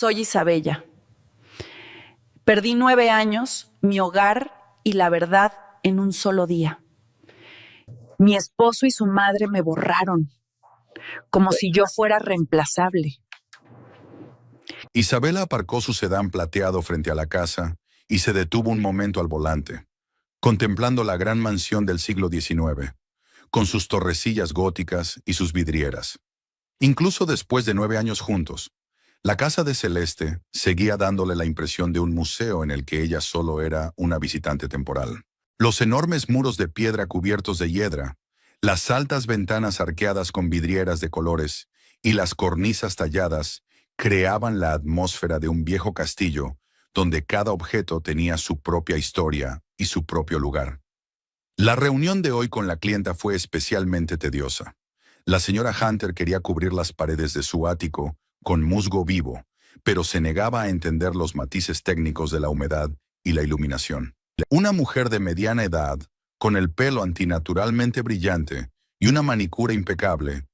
Soy Isabella. Perdí 9 años, mi hogar y la verdad en un solo día. Mi esposo y su madre me borraron, como si yo fuera reemplazable. Isabela aparcó su sedán plateado frente a la casa y se detuvo un momento al volante, contemplando la gran mansión del siglo XIX, con sus torrecillas góticas y sus vidrieras. Incluso después de 9 años juntos, la casa de Celeste seguía dándole la impresión de un museo en el que ella solo era una visitante temporal. Los enormes muros de piedra cubiertos de hiedra, las altas ventanas arqueadas con vidrieras de colores y las cornisas talladas creaban la atmósfera de un viejo castillo donde cada objeto tenía su propia historia y su propio lugar. La reunión de hoy con la clienta fue especialmente tediosa. La señora Hunter quería cubrir las paredes de su ático con musgo vivo, pero se negaba a entender los matices técnicos de la humedad y la iluminación. Una mujer de mediana edad, con el pelo antinaturalmente brillante y una manicura impecable,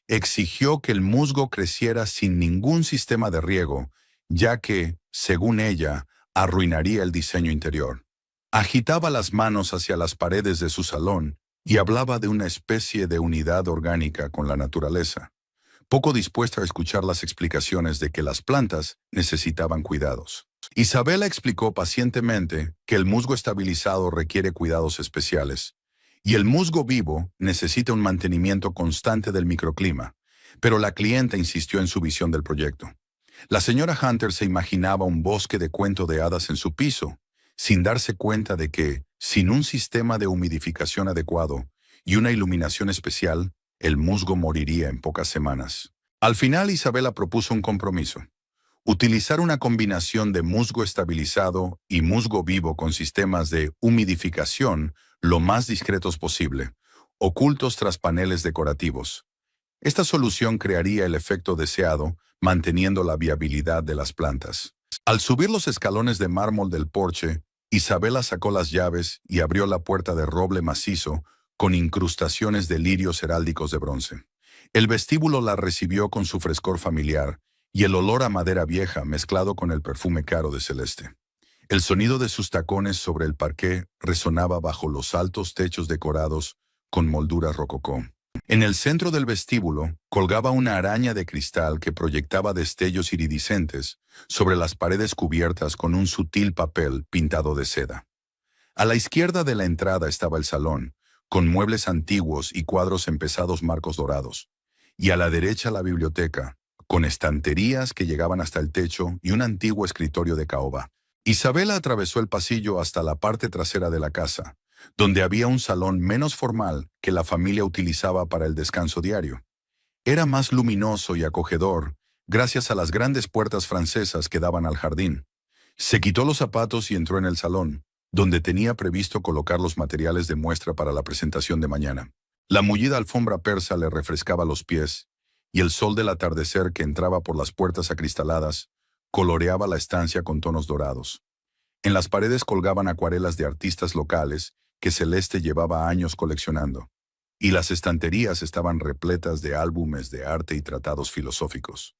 exigió que el musgo creciera sin ningún sistema de riego, ya que, según ella, arruinaría el diseño interior. Agitaba las manos hacia las paredes de su salón y hablaba de una especie de unidad orgánica con la naturaleza, poco dispuesta a escuchar las explicaciones de que las plantas necesitaban cuidados. Isabela explicó pacientemente que el musgo estabilizado requiere cuidados especiales, y el musgo vivo necesita un mantenimiento constante del microclima, pero la clienta insistió en su visión del proyecto. La señora Hunter se imaginaba un bosque de cuento de hadas en su piso, sin darse cuenta de que, sin un sistema de humidificación adecuado y una iluminación especial, el musgo moriría en pocas semanas. Al final, Isabela propuso un compromiso: utilizar una combinación de musgo estabilizado y musgo vivo con sistemas de humidificación lo más discretos posible, ocultos tras paneles decorativos. Esta solución crearía el efecto deseado, manteniendo la viabilidad de las plantas. Al subir los escalones de mármol del porche, Isabela sacó las llaves y abrió la puerta de roble macizo con incrustaciones de lirios heráldicos de bronce. El vestíbulo la recibió con su frescor familiar y el olor a madera vieja mezclado con el perfume caro de Celeste. El sonido de sus tacones sobre el parqué resonaba bajo los altos techos decorados con molduras rococó. En el centro del vestíbulo colgaba una araña de cristal que proyectaba destellos iridiscentes sobre las paredes cubiertas con un sutil papel pintado de seda. A la izquierda de la entrada estaba el salón, con muebles antiguos y cuadros en pesados marcos dorados, y a la derecha la biblioteca, con estanterías que llegaban hasta el techo y un antiguo escritorio de caoba. Isabela atravesó el pasillo hasta la parte trasera de la casa, donde había un salón menos formal que la familia utilizaba para el descanso diario. Era más luminoso y acogedor gracias a las grandes puertas francesas que daban al jardín. Se quitó los zapatos y entró en el salón, donde tenía previsto colocar los materiales de muestra para la presentación de mañana. La mullida alfombra persa le refrescaba los pies, y el sol del atardecer que entraba por las puertas acristaladas coloreaba la estancia con tonos dorados. En las paredes colgaban acuarelas de artistas locales que Celeste llevaba años coleccionando, y las estanterías estaban repletas de álbumes de arte y tratados filosóficos.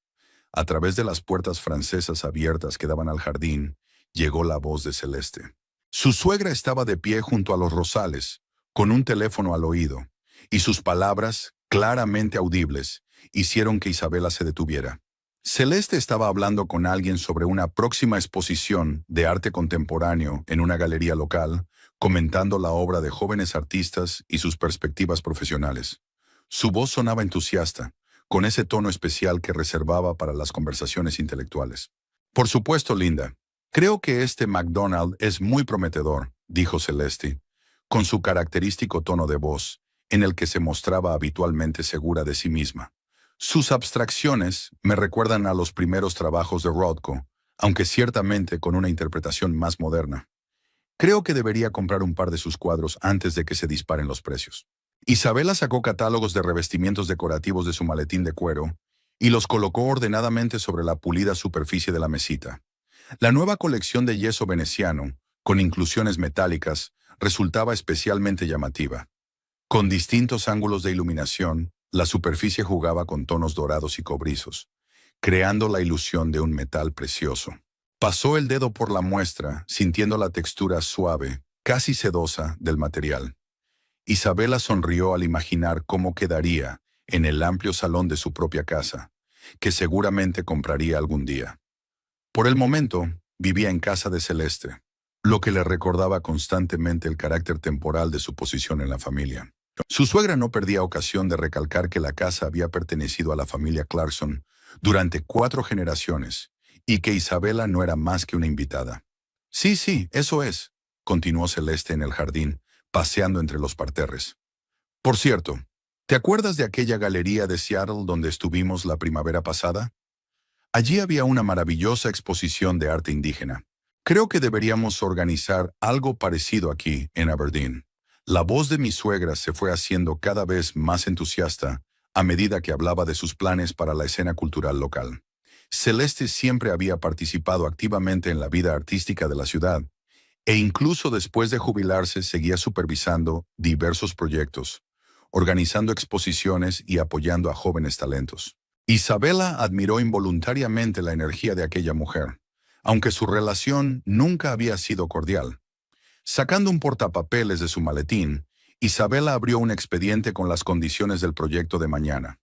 A través de las puertas francesas abiertas que daban al jardín, llegó la voz de Celeste. Su suegra estaba de pie junto a los rosales, con un teléfono al oído, y sus palabras, claramente audibles, hicieron que Isabela se detuviera. Celeste estaba hablando con alguien sobre una próxima exposición de arte contemporáneo en una galería local, comentando la obra de jóvenes artistas y sus perspectivas profesionales. Su voz sonaba entusiasta, con ese tono especial que reservaba para las conversaciones intelectuales. Por supuesto, Linda. Creo que este McDonald es muy prometedor, dijo Celeste, con su característico tono de voz, en el que se mostraba habitualmente segura de sí misma. Sus abstracciones me recuerdan a los primeros trabajos de Rothko, aunque ciertamente con una interpretación más moderna. Creo que debería comprar un par de sus cuadros antes de que se disparen los precios. Isabela sacó catálogos de revestimientos decorativos de su maletín de cuero y los colocó ordenadamente sobre la pulida superficie de la mesita. La nueva colección de yeso veneciano, con inclusiones metálicas, resultaba especialmente llamativa. Con distintos ángulos de iluminación, la superficie jugaba con tonos dorados y cobrizos, creando la ilusión de un metal precioso. Pasó el dedo por la muestra, sintiendo la textura suave, casi sedosa, del material. Isabela sonrió al imaginar cómo quedaría en el amplio salón de su propia casa, que seguramente compraría algún día. Por el momento, vivía en casa de Celeste, lo que le recordaba constantemente el carácter temporal de su posición en la familia. Su suegra no perdía ocasión de recalcar que la casa había pertenecido a la familia Clarkson durante 4 generaciones y que Isabela no era más que una invitada. Sí, sí, eso es, continuó Celeste en el jardín, paseando entre los parterres. Por cierto, ¿te acuerdas de aquella galería de Seattle donde estuvimos la primavera pasada? Allí había una maravillosa exposición de arte indígena. Creo que deberíamos organizar algo parecido aquí, en Aberdeen. La voz de mi suegra se fue haciendo cada vez más entusiasta a medida que hablaba de sus planes para la escena cultural local. Celeste siempre había participado activamente en la vida artística de la ciudad, e incluso después de jubilarse seguía supervisando diversos proyectos, organizando exposiciones y apoyando a jóvenes talentos. Isabela admiró involuntariamente la energía de aquella mujer, aunque su relación nunca había sido cordial. Sacando un portapapeles de su maletín, Isabela abrió un expediente con las condiciones del proyecto de mañana.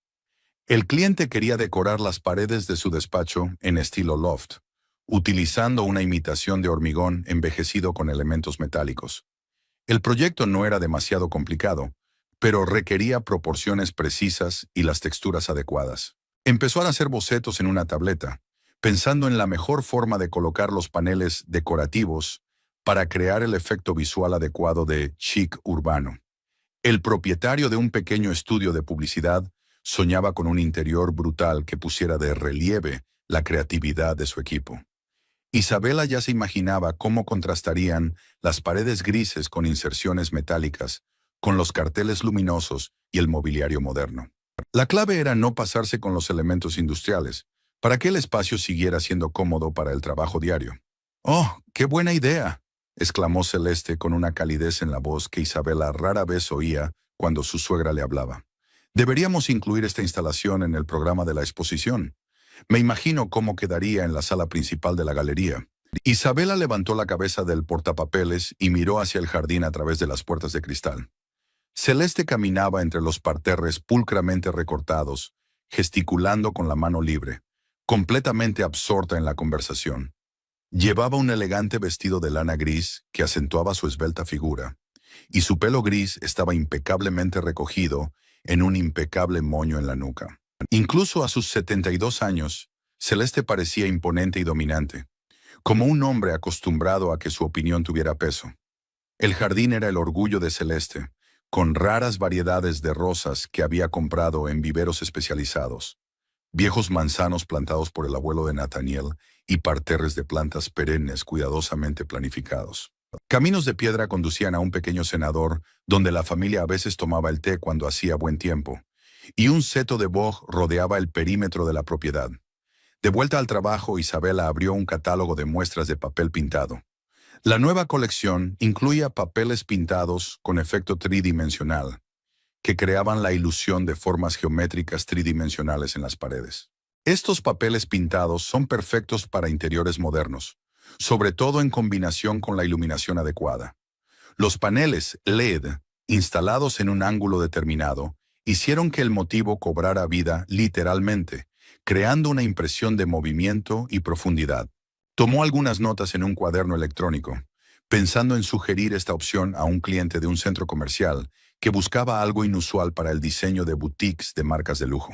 El cliente quería decorar las paredes de su despacho en estilo loft, utilizando una imitación de hormigón envejecido con elementos metálicos. El proyecto no era demasiado complicado, pero requería proporciones precisas y las texturas adecuadas. Empezó a hacer bocetos en una tableta, pensando en la mejor forma de colocar los paneles decorativos para crear el efecto visual adecuado de chic urbano. El propietario de un pequeño estudio de publicidad soñaba con un interior brutal que pusiera de relieve la creatividad de su equipo. Isabela ya se imaginaba cómo contrastarían las paredes grises con inserciones metálicas, con los carteles luminosos y el mobiliario moderno. La clave era no pasarse con los elementos industriales, para que el espacio siguiera siendo cómodo para el trabajo diario. ¡Oh, qué buena idea!, exclamó Celeste con una calidez en la voz que Isabela rara vez oía cuando su suegra le hablaba. Deberíamos incluir esta instalación en el programa de la exposición. Me imagino cómo quedaría en la sala principal de la galería. Isabela levantó la cabeza del portapapeles y miró hacia el jardín a través de las puertas de cristal. Celeste caminaba entre los parterres pulcramente recortados, gesticulando con la mano libre, completamente absorta en la conversación. Llevaba un elegante vestido de lana gris que acentuaba su esbelta figura, y su pelo gris estaba impecablemente recogido en un impecable moño en la nuca. Incluso a sus 72 años, Celeste parecía imponente y dominante, como un hombre acostumbrado a que su opinión tuviera peso. El jardín era el orgullo de Celeste, con raras variedades de rosas que había comprado en viveros especializados, viejos manzanos plantados por el abuelo de Nathaniel y parterres de plantas perennes cuidadosamente planificados. Caminos de piedra conducían a un pequeño cenador donde la familia a veces tomaba el té cuando hacía buen tiempo, y un seto de boj rodeaba el perímetro de la propiedad. De vuelta al trabajo, Isabela abrió un catálogo de muestras de papel pintado. La nueva colección incluía papeles pintados con efecto tridimensional, que creaban la ilusión de formas geométricas tridimensionales en las paredes. Estos papeles pintados son perfectos para interiores modernos, sobre todo en combinación con la iluminación adecuada. Los paneles LED, instalados en un ángulo determinado, hicieron que el motivo cobrara vida literalmente, creando una impresión de movimiento y profundidad. Tomó algunas notas en un cuaderno electrónico, pensando en sugerir esta opción a un cliente de un centro comercial que buscaba algo inusual para el diseño de boutiques de marcas de lujo.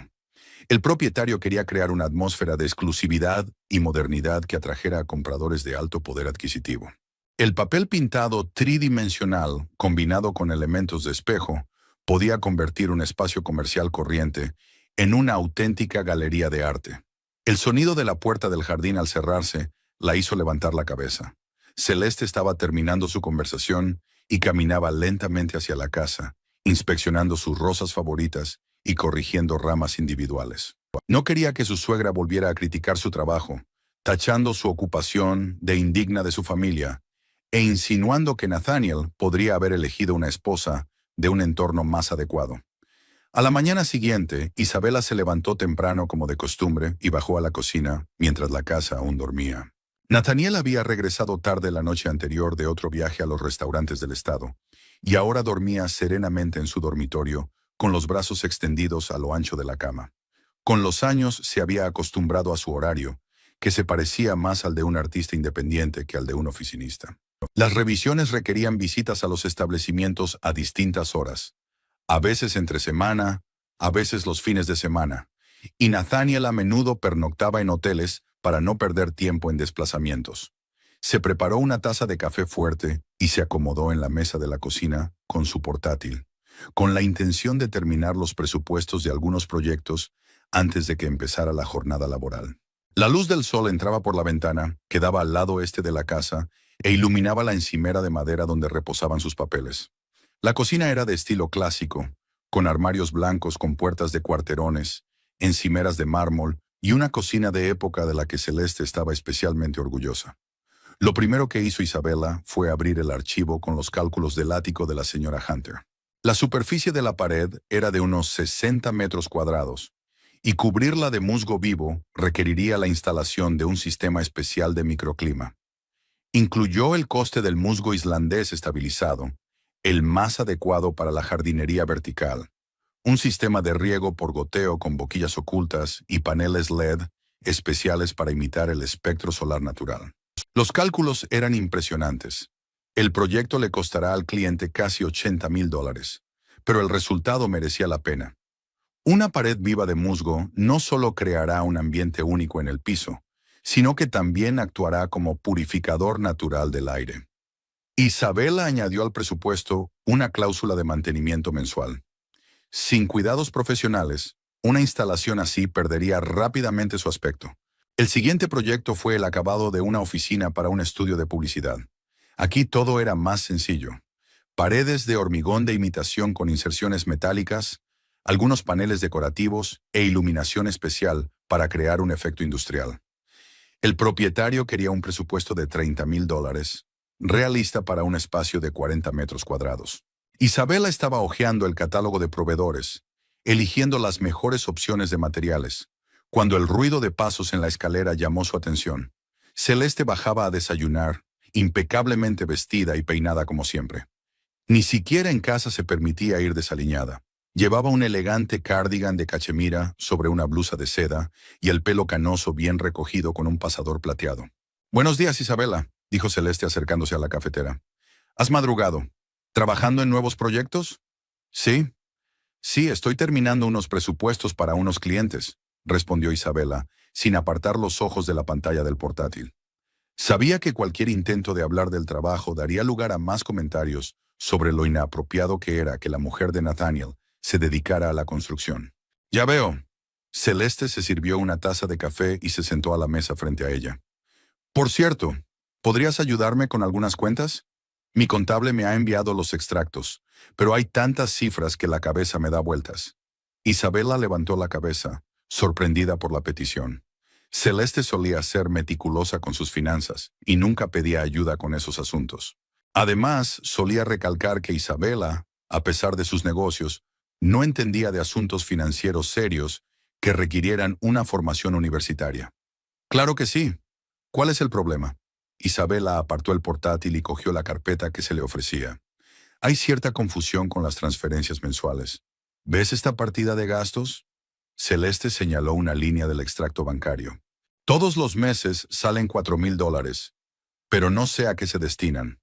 El propietario quería crear una atmósfera de exclusividad y modernidad que atrajera a compradores de alto poder adquisitivo. El papel pintado tridimensional, combinado con elementos de espejo, podía convertir un espacio comercial corriente en una auténtica galería de arte. El sonido de la puerta del jardín al cerrarse la hizo levantar la cabeza. Celeste estaba terminando su conversación y caminaba lentamente hacia la casa, inspeccionando sus rosas favoritas y corrigiendo ramas individuales. No quería que su suegra volviera a criticar su trabajo, tachando su ocupación de indigna de su familia e insinuando que Nathaniel podría haber elegido una esposa de un entorno más adecuado. A la mañana siguiente, Isabela se levantó temprano como de costumbre y bajó a la cocina mientras la casa aún dormía. Nathaniel había regresado tarde la noche anterior de otro viaje a los restaurantes del estado, y ahora dormía serenamente en su dormitorio, con los brazos extendidos a lo ancho de la cama. Con los años se había acostumbrado a su horario, que se parecía más al de un artista independiente que al de un oficinista. Las revisiones requerían visitas a los establecimientos a distintas horas, a veces entre semana, a veces los fines de semana, y Nathaniel a menudo pernoctaba en hoteles para no perder tiempo en desplazamientos. Se preparó una taza de café fuerte y se acomodó en la mesa de la cocina con su portátil, con la intención de terminar los presupuestos de algunos proyectos antes de que empezara la jornada laboral. La luz del sol entraba por la ventana, que daba al lado este de la casa, e iluminaba la encimera de madera donde reposaban sus papeles. La cocina era de estilo clásico, con armarios blancos con puertas de cuarterones, encimeras de mármol y una cocina de época de la que Celeste estaba especialmente orgullosa. Lo primero que hizo Isabela fue abrir el archivo con los cálculos del ático de la señora Hunter. La superficie de la pared era de unos 60 metros cuadrados, y cubrirla de musgo vivo requeriría la instalación de un sistema especial de microclima. Incluyó el coste del musgo islandés estabilizado, el más adecuado para la jardinería vertical, un sistema de riego por goteo con boquillas ocultas y paneles LED especiales para imitar el espectro solar natural. Los cálculos eran impresionantes. El proyecto le costará al cliente casi $80,000, pero el resultado merecía la pena. Una pared viva de musgo no solo creará un ambiente único en el piso, sino que también actuará como purificador natural del aire. Isabela añadió al presupuesto una cláusula de mantenimiento mensual. Sin cuidados profesionales, una instalación así perdería rápidamente su aspecto. El siguiente proyecto fue el acabado de una oficina para un estudio de publicidad. Aquí todo era más sencillo. Paredes de hormigón de imitación con inserciones metálicas, algunos paneles decorativos e iluminación especial para crear un efecto industrial. El propietario quería un presupuesto de $30,000, realista para un espacio de 40 metros cuadrados. Isabela estaba hojeando el catálogo de proveedores, eligiendo las mejores opciones de materiales, cuando el ruido de pasos en la escalera llamó su atención. Celeste bajaba a desayunar, impecablemente vestida y peinada como siempre. Ni siquiera en casa se permitía ir desaliñada. Llevaba un elegante cardigan de cachemira sobre una blusa de seda y el pelo canoso bien recogido con un pasador plateado. «Buenos días, Isabela», dijo Celeste acercándose a la cafetera. «¿Has madrugado? ¿Trabajando en nuevos proyectos?» «Sí. Sí, estoy terminando unos presupuestos para unos clientes», respondió Isabela, sin apartar los ojos de la pantalla del portátil. Sabía que cualquier intento de hablar del trabajo daría lugar a más comentarios sobre lo inapropiado que era que la mujer de Nathaniel se dedicara a la construcción. «Ya veo». Celeste se sirvió una taza de café y se sentó a la mesa frente a ella. «Por cierto, ¿podrías ayudarme con algunas cuentas? Mi contable me ha enviado los extractos, pero hay tantas cifras que la cabeza me da vueltas». Isabela levantó la cabeza, sorprendida por la petición. Celeste solía ser meticulosa con sus finanzas y nunca pedía ayuda con esos asuntos. Además, solía recalcar que Isabela, a pesar de sus negocios, no entendía de asuntos financieros serios que requirieran una formación universitaria. «Claro que sí. ¿Cuál es el problema?». Isabela apartó el portátil y cogió la carpeta que se le ofrecía. «Hay cierta confusión con las transferencias mensuales. ¿Ves esta partida de gastos?». Celeste señaló una línea del extracto bancario. «Todos los meses salen $4,000, pero no sé a qué se destinan».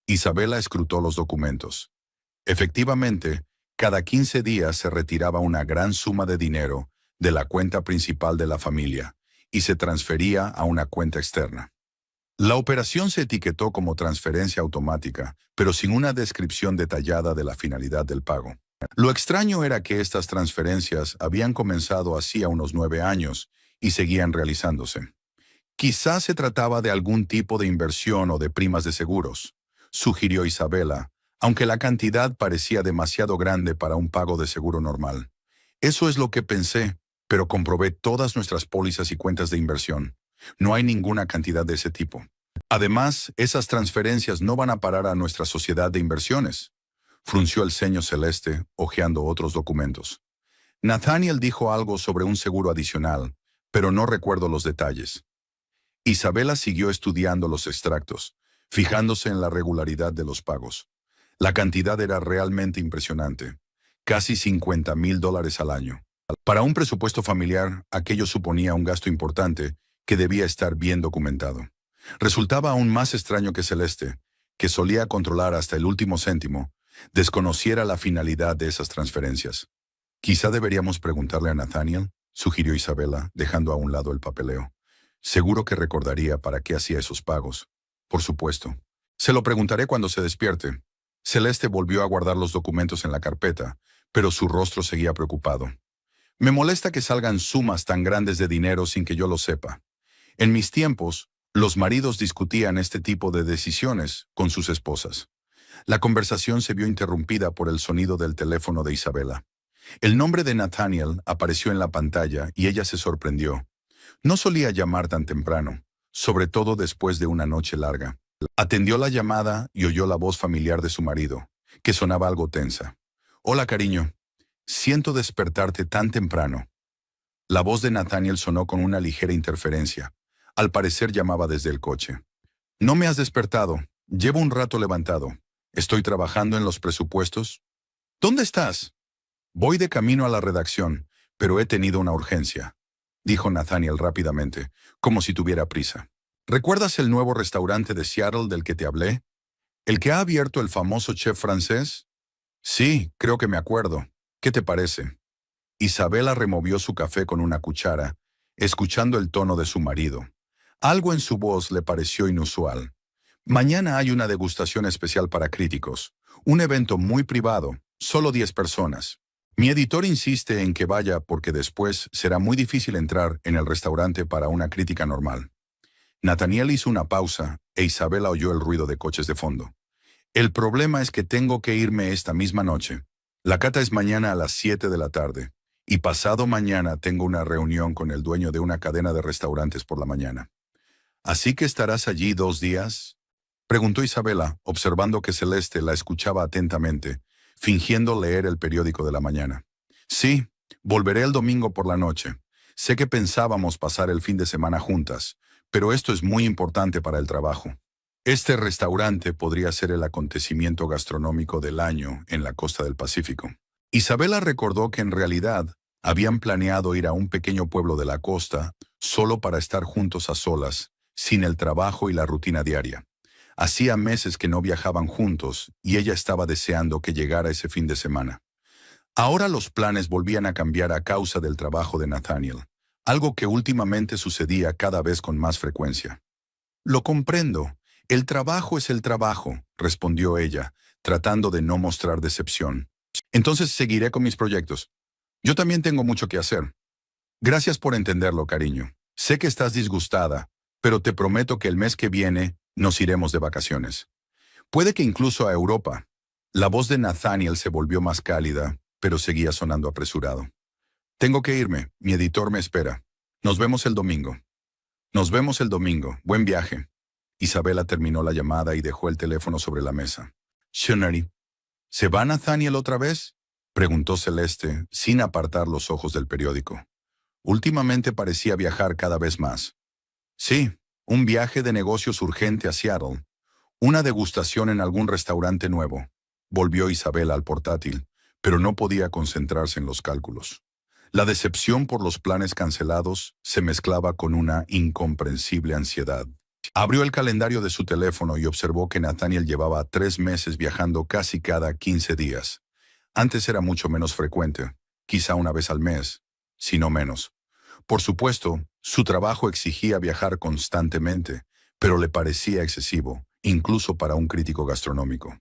Isabela escrutó los documentos. Efectivamente, cada 15 días se retiraba una gran suma de dinero de la cuenta principal de la familia y se transfería a una cuenta externa. La operación se etiquetó como transferencia automática, pero sin una descripción detallada de la finalidad del pago. Lo extraño era que estas transferencias habían comenzado hacía unos 9 años y seguían realizándose. Quizás se trataba de algún tipo de inversión o de primas de seguros, sugirió Isabela, aunque la cantidad parecía demasiado grande para un pago de seguro normal. Eso es lo que pensé, pero comprobé todas nuestras pólizas y cuentas de inversión. No hay ninguna cantidad de ese tipo. Además, esas transferencias no van a parar a nuestra sociedad de inversiones. Frunció el ceño Celeste, hojeando otros documentos. Nathaniel dijo algo sobre un seguro adicional, pero no recuerdo los detalles. Isabela siguió estudiando los extractos, fijándose en la regularidad de los pagos. La cantidad era realmente impresionante, casi $50,000 al año. Para un presupuesto familiar, aquello suponía un gasto importante que debía estar bien documentado. Resultaba aún más extraño que Celeste, que solía controlar hasta el último céntimo, desconociera la finalidad de esas transferencias. Quizá deberíamos preguntarle a Nathaniel, sugirió Isabela, dejando a un lado el papeleo. Seguro que recordaría para qué hacía esos pagos. Por supuesto. Se lo preguntaré cuando se despierte. Celeste volvió a guardar los documentos en la carpeta, pero su rostro seguía preocupado. Me molesta que salgan sumas tan grandes de dinero sin que yo lo sepa. En mis tiempos, los maridos discutían este tipo de decisiones con sus esposas. La conversación se vio interrumpida por el sonido del teléfono de Isabela. El nombre de Nathaniel apareció en la pantalla y ella se sorprendió. No solía llamar tan temprano, sobre todo después de una noche larga. Atendió la llamada y oyó la voz familiar de su marido, que sonaba algo tensa. «Hola, cariño. Siento despertarte tan temprano». La voz de Nathaniel sonó con una ligera interferencia. Al parecer llamaba desde el coche. «No me has despertado. Llevo un rato levantado. Estoy trabajando en los presupuestos». «¿Dónde estás?» «Voy de camino a la redacción, pero he tenido una urgencia», dijo Nathaniel rápidamente, como si tuviera prisa. «¿Recuerdas el nuevo restaurante de Seattle del que te hablé? ¿El que ha abierto el famoso chef francés?» «Sí, creo que me acuerdo. ¿Qué te parece?» Isabela removió su café con una cuchara, escuchando el tono de su marido. Algo en su voz le pareció inusual. «Mañana hay una degustación especial para críticos. Un evento muy privado, solo 10 personas. Mi editor insiste en que vaya porque después será muy difícil entrar en el restaurante para una crítica normal». Nathaniel hizo una pausa e Isabela oyó el ruido de coches de fondo. «El problema es que tengo que irme esta misma noche. La cata es mañana a las 7 de la tarde, y pasado mañana tengo una reunión con el dueño de una cadena de restaurantes por la mañana». «¿Así que estarás allí 2 días?» preguntó Isabela, observando que Celeste la escuchaba atentamente, fingiendo leer el periódico de la mañana. «Sí, volveré el domingo por la noche. Sé que pensábamos pasar el fin de semana juntas, pero esto es muy importante para el trabajo. Este restaurante podría ser el acontecimiento gastronómico del año en la costa del Pacífico». Isabela recordó que en realidad habían planeado ir a un pequeño pueblo de la costa solo para estar juntos a solas, sin el trabajo y la rutina diaria. Hacía meses que no viajaban juntos y ella estaba deseando que llegara ese fin de semana. Ahora los planes volvían a cambiar a causa del trabajo de Nathaniel, algo que últimamente sucedía cada vez con más frecuencia. «Lo comprendo. El trabajo es el trabajo», respondió ella, tratando de no mostrar decepción. «Entonces seguiré con mis proyectos. Yo también tengo mucho que hacer. Gracias por entenderlo, cariño. Sé que estás disgustada, pero te prometo que el mes que viene nos iremos de vacaciones. Puede que incluso a Europa». La voz de Nathaniel se volvió más cálida, pero seguía sonando apresurado. «Tengo que irme. Mi editor me espera. Nos vemos el domingo». «Nos vemos el domingo. Buen viaje». Isabela terminó la llamada y dejó el teléfono sobre la mesa. «Shunari, ¿se va Nathaniel otra vez?», preguntó Celeste, sin apartar los ojos del periódico. Últimamente parecía viajar cada vez más. «Sí, un viaje de negocios urgente a Seattle. Una degustación en algún restaurante nuevo». Volvió Isabela al portátil, pero no podía concentrarse en los cálculos. La decepción por los planes cancelados se mezclaba con una incomprensible ansiedad. Abrió el calendario de su teléfono y observó que Nathaniel llevaba 3 meses viajando casi cada 15 días. Antes era mucho menos frecuente, quizá una vez al mes, si no menos. Por supuesto, su trabajo exigía viajar constantemente, pero le parecía excesivo, incluso para un crítico gastronómico.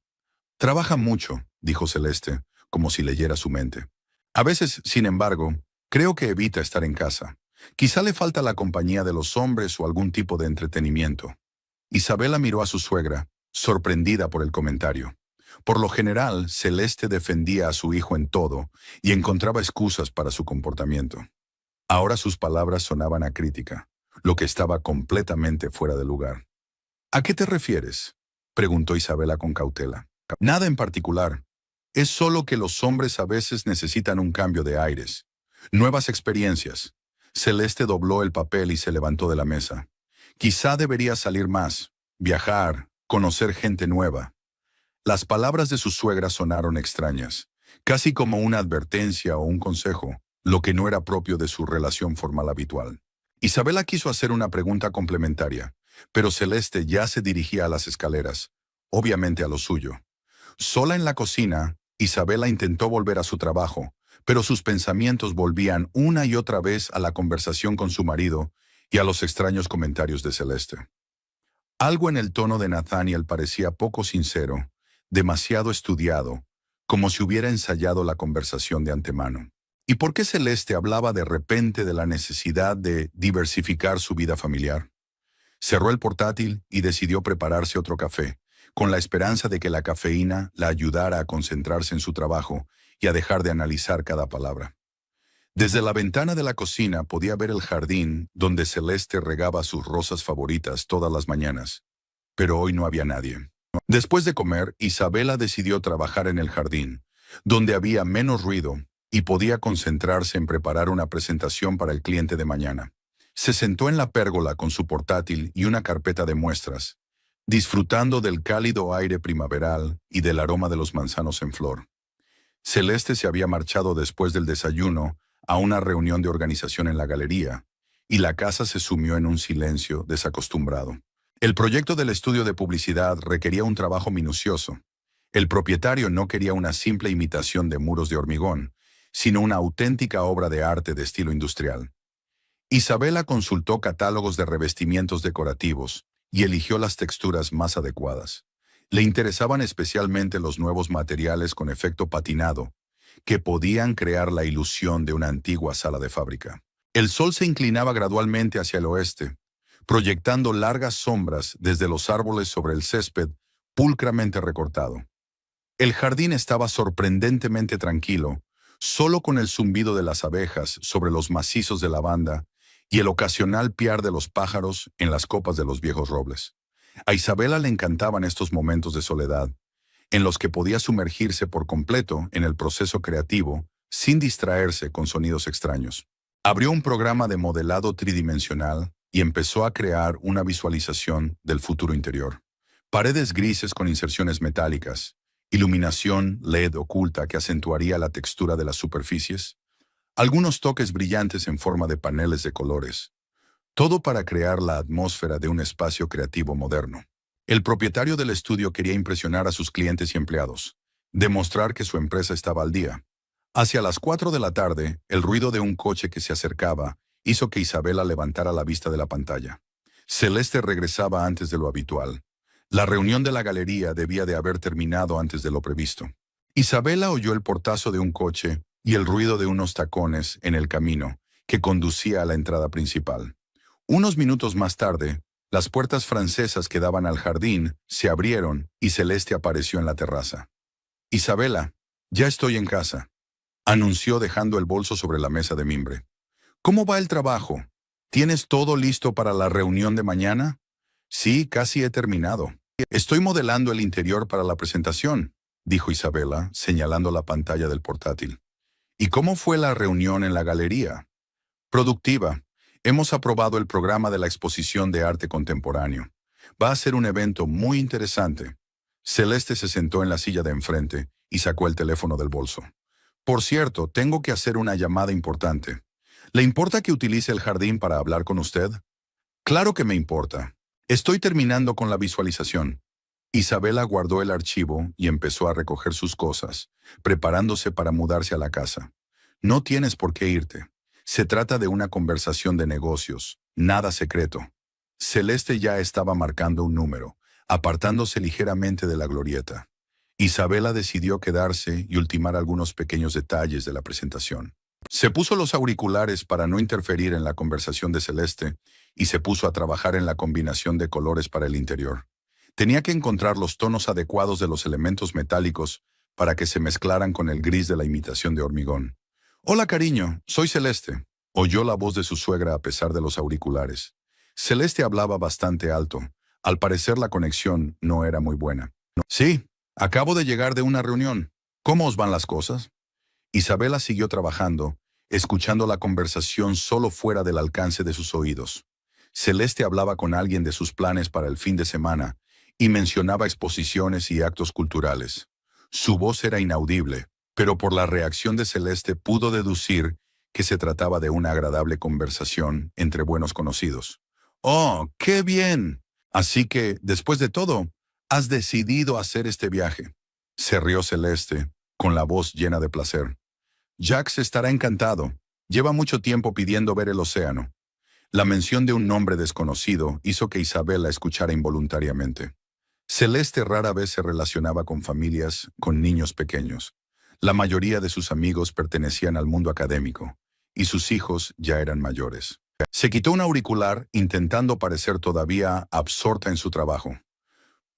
«Trabaja mucho», dijo Celeste, como si leyera su mente. «A veces, sin embargo, creo que evita estar en casa. Quizá le falta la compañía de los hombres o algún tipo de entretenimiento». Isabela miró a su suegra, sorprendida por el comentario. Por lo general, Celeste defendía a su hijo en todo y encontraba excusas para su comportamiento. Ahora sus palabras sonaban a crítica, lo que estaba completamente fuera de lugar. «¿A qué te refieres?», preguntó Isabela con cautela. «Nada en particular. Es solo que los hombres a veces necesitan un cambio de aires, Nuevas experiencias. Celeste dobló el papel y se levantó de la mesa. Quizá debería salir más, viajar, conocer gente nueva. Las palabras de su suegra sonaron extrañas, casi como una advertencia o un consejo, lo que no era propio de su relación formal habitual. Isabela quiso hacer una pregunta complementaria, pero Celeste ya se dirigía a las escaleras, obviamente a lo suyo. Sola en la cocina, Isabela intentó volver a su trabajo, pero sus pensamientos volvían una y otra vez a la conversación con su marido y a los extraños comentarios de Celeste. Algo en el tono de Nathaniel parecía poco sincero, demasiado estudiado, como si hubiera ensayado la conversación de antemano. ¿Y por qué Celeste hablaba de repente de la necesidad de diversificar su vida familiar? Cerró el portátil y decidió prepararse otro café, con la esperanza de que la cafeína la ayudara a concentrarse en su trabajo y a dejar de analizar cada palabra. Desde la ventana de la cocina podía ver el jardín donde Celeste regaba sus rosas favoritas todas las mañanas, pero hoy no había nadie. Después de comer, Isabela decidió trabajar en el jardín, donde había menos ruido y podía concentrarse en preparar una presentación para el cliente de mañana. Se sentó en la pérgola con su portátil y una carpeta de muestras, disfrutando del cálido aire primaveral y del aroma de los manzanos en flor. Celeste se había marchado después del desayuno a una reunión de organización en la galería, y la casa se sumió en un silencio desacostumbrado. El proyecto del estudio de publicidad requería un trabajo minucioso. El propietario no quería una simple imitación de muros de hormigón, sino una auténtica obra de arte de estilo industrial. Isabela consultó catálogos de revestimientos decorativos y eligió las texturas más adecuadas. Le interesaban especialmente los nuevos materiales con efecto patinado, que podían crear la ilusión de una antigua sala de fábrica. El sol se inclinaba gradualmente hacia el oeste, proyectando largas sombras desde los árboles sobre el césped pulcramente recortado. El jardín estaba sorprendentemente tranquilo, solo con el zumbido de las abejas sobre los macizos de lavanda y el ocasional piar de los pájaros en las copas de los viejos robles. A Isabela le encantaban estos momentos de soledad, en los que podía sumergirse por completo en el proceso creativo, sin distraerse con sonidos extraños. Abrió un programa de modelado tridimensional y empezó a crear una visualización del futuro interior. Paredes grises con inserciones metálicas, iluminación LED oculta que acentuaría la textura de las superficies, algunos toques brillantes en forma de paneles de colores, todo para crear la atmósfera de un espacio creativo moderno. El propietario del estudio quería impresionar a sus clientes y empleados, demostrar que su empresa estaba al día. Hacia las 4 de la tarde, el ruido de un coche que se acercaba hizo que Isabela levantara la vista de la pantalla. Celeste regresaba antes de lo habitual. La reunión de la galería debía de haber terminado antes de lo previsto. Isabela oyó el portazo de un coche y el ruido de unos tacones en el camino que conducía a la entrada principal. Unos minutos más tarde, las puertas francesas que daban al jardín se abrieron y Celeste apareció en la terraza. «Isabela, ya estoy en casa», anunció dejando el bolso sobre la mesa de mimbre. «¿Cómo va el trabajo? ¿Tienes todo listo para la reunión de mañana?» «Sí, casi he terminado. Estoy modelando el interior para la presentación», dijo Isabela, señalando la pantalla del portátil. «¿Y cómo fue la reunión en la galería?» «Productiva. Hemos aprobado el programa de la exposición de arte contemporáneo. Va a ser un evento muy interesante». Celeste se sentó en la silla de enfrente y sacó el teléfono del bolso. «Por cierto, tengo que hacer una llamada importante. ¿Le importa que utilice el jardín para hablar con usted?» «Claro que me importa. Estoy terminando con la visualización». Isabela guardó el archivo y empezó a recoger sus cosas, preparándose para mudarse a la casa. «No tienes por qué irte. Se trata de una conversación de negocios, nada secreto». Celeste ya estaba marcando un número, apartándose ligeramente de la glorieta. Isabela decidió quedarse y ultimar algunos pequeños detalles de la presentación. Se puso los auriculares para no interferir en la conversación de Celeste y se puso a trabajar en la combinación de colores para el interior. Tenía que encontrar los tonos adecuados de los elementos metálicos para que se mezclaran con el gris de la imitación de hormigón. «Hola, cariño, soy Celeste», oyó la voz de su suegra a pesar de los auriculares. Celeste hablaba bastante alto. Al parecer la conexión no era muy buena. «Sí, acabo de llegar de una reunión. ¿Cómo os van las cosas?» Isabela siguió trabajando, escuchando la conversación solo fuera del alcance de sus oídos. Celeste hablaba con alguien de sus planes para el fin de semana y mencionaba exposiciones y actos culturales. Su voz era inaudible, pero por la reacción de Celeste pudo deducir que se trataba de una agradable conversación entre buenos conocidos. ¡Oh, qué bien! Así que, después de todo, has decidido hacer este viaje. Se rió Celeste, con la voz llena de placer. Jax estará encantado. Lleva mucho tiempo pidiendo ver el océano. La mención de un nombre desconocido hizo que Isabel la escuchara involuntariamente. Celeste rara vez se relacionaba con familias con niños pequeños. La mayoría de sus amigos pertenecían al mundo académico, y sus hijos ya eran mayores. Se quitó un auricular intentando parecer todavía absorta en su trabajo.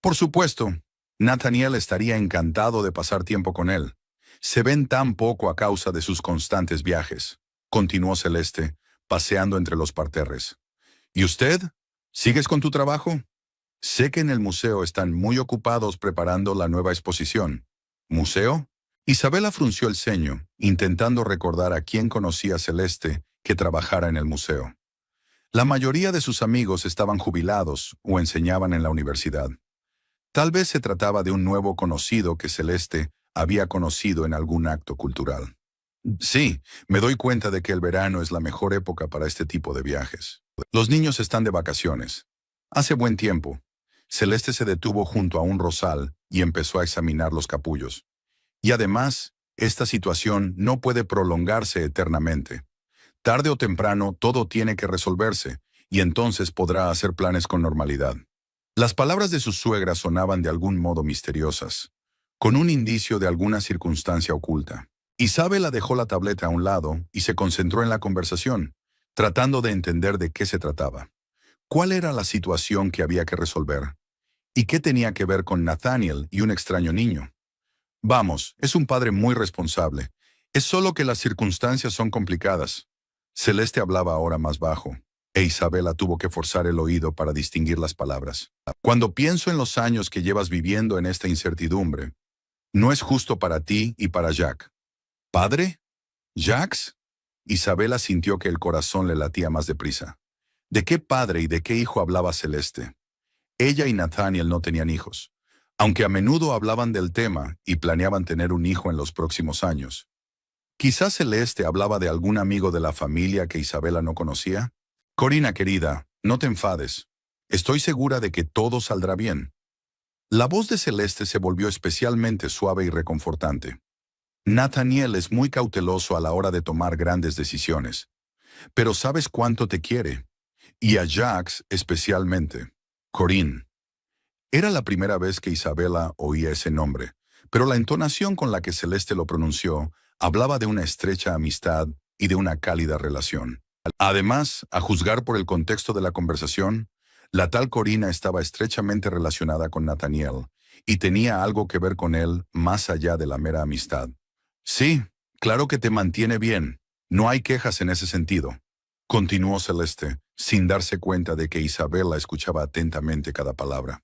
Por supuesto, Nathaniel estaría encantado de pasar tiempo con él. Se ven tan poco a causa de sus constantes viajes, continuó Celeste, paseando entre los parterres. ¿Y usted? ¿Sigues con tu trabajo? Sé que en el museo están muy ocupados preparando la nueva exposición. ¿Museo? Isabela frunció el ceño, intentando recordar a quién conocía Celeste que trabajara en el museo. La mayoría de sus amigos estaban jubilados o enseñaban en la universidad. Tal vez se trataba de un nuevo conocido que Celeste había conocido en algún acto cultural. Sí, me doy cuenta de que el verano es la mejor época para este tipo de viajes. Los niños están de vacaciones. Hace buen tiempo. Celeste se detuvo junto a un rosal y empezó a examinar los capullos. Y además, esta situación no puede prolongarse eternamente. Tarde o temprano todo tiene que resolverse, y entonces podrá hacer planes con normalidad. Las palabras de su suegra sonaban de algún modo misteriosas, con un indicio de alguna circunstancia oculta. Isabela dejó la tableta a un lado y se concentró en la conversación, tratando de entender de qué se trataba. ¿Cuál era la situación que había que resolver? ¿Y qué tenía que ver con Nathaniel y un extraño niño? Vamos, es un padre muy responsable. Es solo que las circunstancias son complicadas. Celeste hablaba ahora más bajo, e Isabela tuvo que forzar el oído para distinguir las palabras. Cuando pienso en los años que llevas viviendo en esta incertidumbre, no es justo para ti y para Jack. ¿Padre? ¿Jax? Isabela sintió que el corazón le latía más deprisa. ¿De qué padre y de qué hijo hablaba Celeste? Ella y Nathaniel no tenían hijos, aunque a menudo hablaban del tema y planeaban tener un hijo en los próximos años. Quizás Celeste hablaba de algún amigo de la familia que Isabela no conocía. Corina, querida, no te enfades. Estoy segura de que todo saldrá bien. La voz de Celeste se volvió especialmente suave y reconfortante. Nathaniel es muy cauteloso a la hora de tomar grandes decisiones, pero sabes cuánto te quiere. Y a Jax especialmente. Corinne. Era la primera vez que Isabela oía ese nombre, pero la entonación con la que Celeste lo pronunció hablaba de una estrecha amistad y de una cálida relación. Además, a juzgar por el contexto de la conversación, la tal Corina estaba estrechamente relacionada con Nathaniel y tenía algo que ver con él más allá de la mera amistad. Sí, claro que te mantiene bien. No hay quejas en ese sentido. Continuó Celeste, sin darse cuenta de que Isabela escuchaba atentamente cada palabra.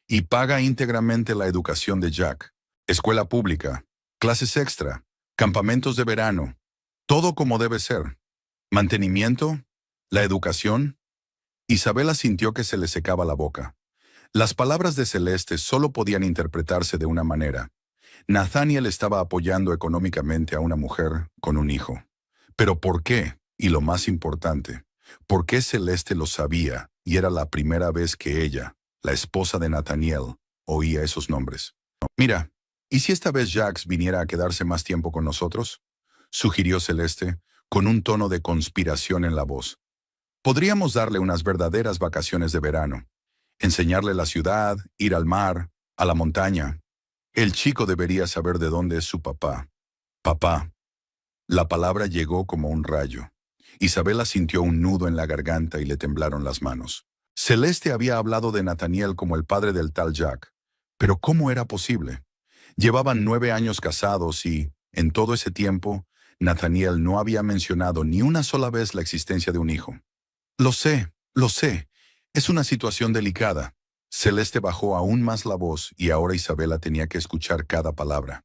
Y paga íntegramente la educación de Jack. Escuela pública, clases extra, campamentos de verano, todo como debe ser. Mantenimiento, la educación. Isabela sintió que se le secaba la boca. Las palabras de Celeste solo podían interpretarse de una manera. Nathaniel estaba apoyando económicamente a una mujer con un hijo. ¿Pero por qué? Y lo más importante, ¿por qué Celeste lo sabía y era la primera vez que ella, la esposa de Nathaniel, oía esos nombres? Mira, ¿y si esta vez Jax viniera a quedarse más tiempo con nosotros? Sugirió Celeste, con un tono de conspiración en la voz. Podríamos darle unas verdaderas vacaciones de verano. Enseñarle la ciudad, ir al mar, a la montaña. El chico debería saber de dónde es su papá. Papá. La palabra llegó como un rayo. Isabela sintió un nudo en la garganta y le temblaron las manos. Celeste había hablado de Nathaniel como el padre del tal Jack. Pero ¿cómo era posible? Llevaban 9 años casados y, en todo ese tiempo, Nathaniel no había mencionado ni una sola vez la existencia de un hijo. Lo sé. Es una situación delicada. Celeste bajó aún más la voz y ahora Isabela tenía que escuchar cada palabra.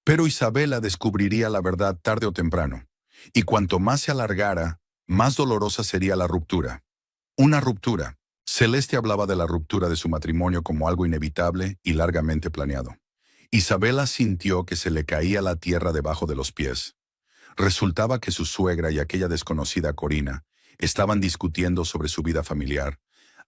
Pero Isabela descubriría la verdad tarde o temprano. Y cuanto más se alargara, más dolorosa sería la ruptura. Una ruptura. Celeste hablaba de la ruptura de su matrimonio como algo inevitable y largamente planeado. Isabela sintió que se le caía la tierra debajo de los pies. Resultaba que su suegra y aquella desconocida Corina estaban discutiendo sobre su vida familiar,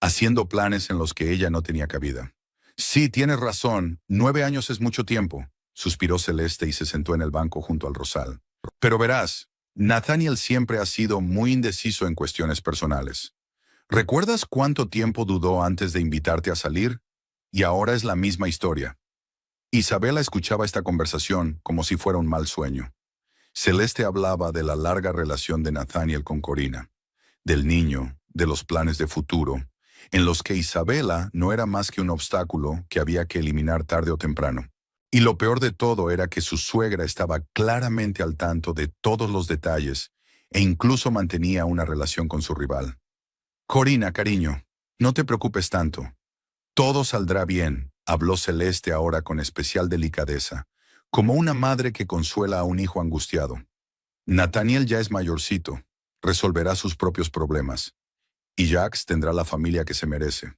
haciendo planes en los que ella no tenía cabida. Sí, tienes razón, 9 años es mucho tiempo, suspiró Celeste y se sentó en el banco junto al rosal. Pero verás, Nathaniel siempre ha sido muy indeciso en cuestiones personales. ¿Recuerdas cuánto tiempo dudó antes de invitarte a salir? Y ahora es la misma historia. Isabela escuchaba esta conversación como si fuera un mal sueño. Celeste hablaba de la larga relación de Nathaniel con Corina, del niño, de los planes de futuro, en los que Isabela no era más que un obstáculo que había que eliminar tarde o temprano. Y lo peor de todo era que su suegra estaba claramente al tanto de todos los detalles e incluso mantenía una relación con su rival. Corina, cariño, no te preocupes tanto. Todo saldrá bien, habló Celeste ahora con especial delicadeza, como una madre que consuela a un hijo angustiado. Nathaniel ya es mayorcito, resolverá sus propios problemas. Y Jax tendrá la familia que se merece.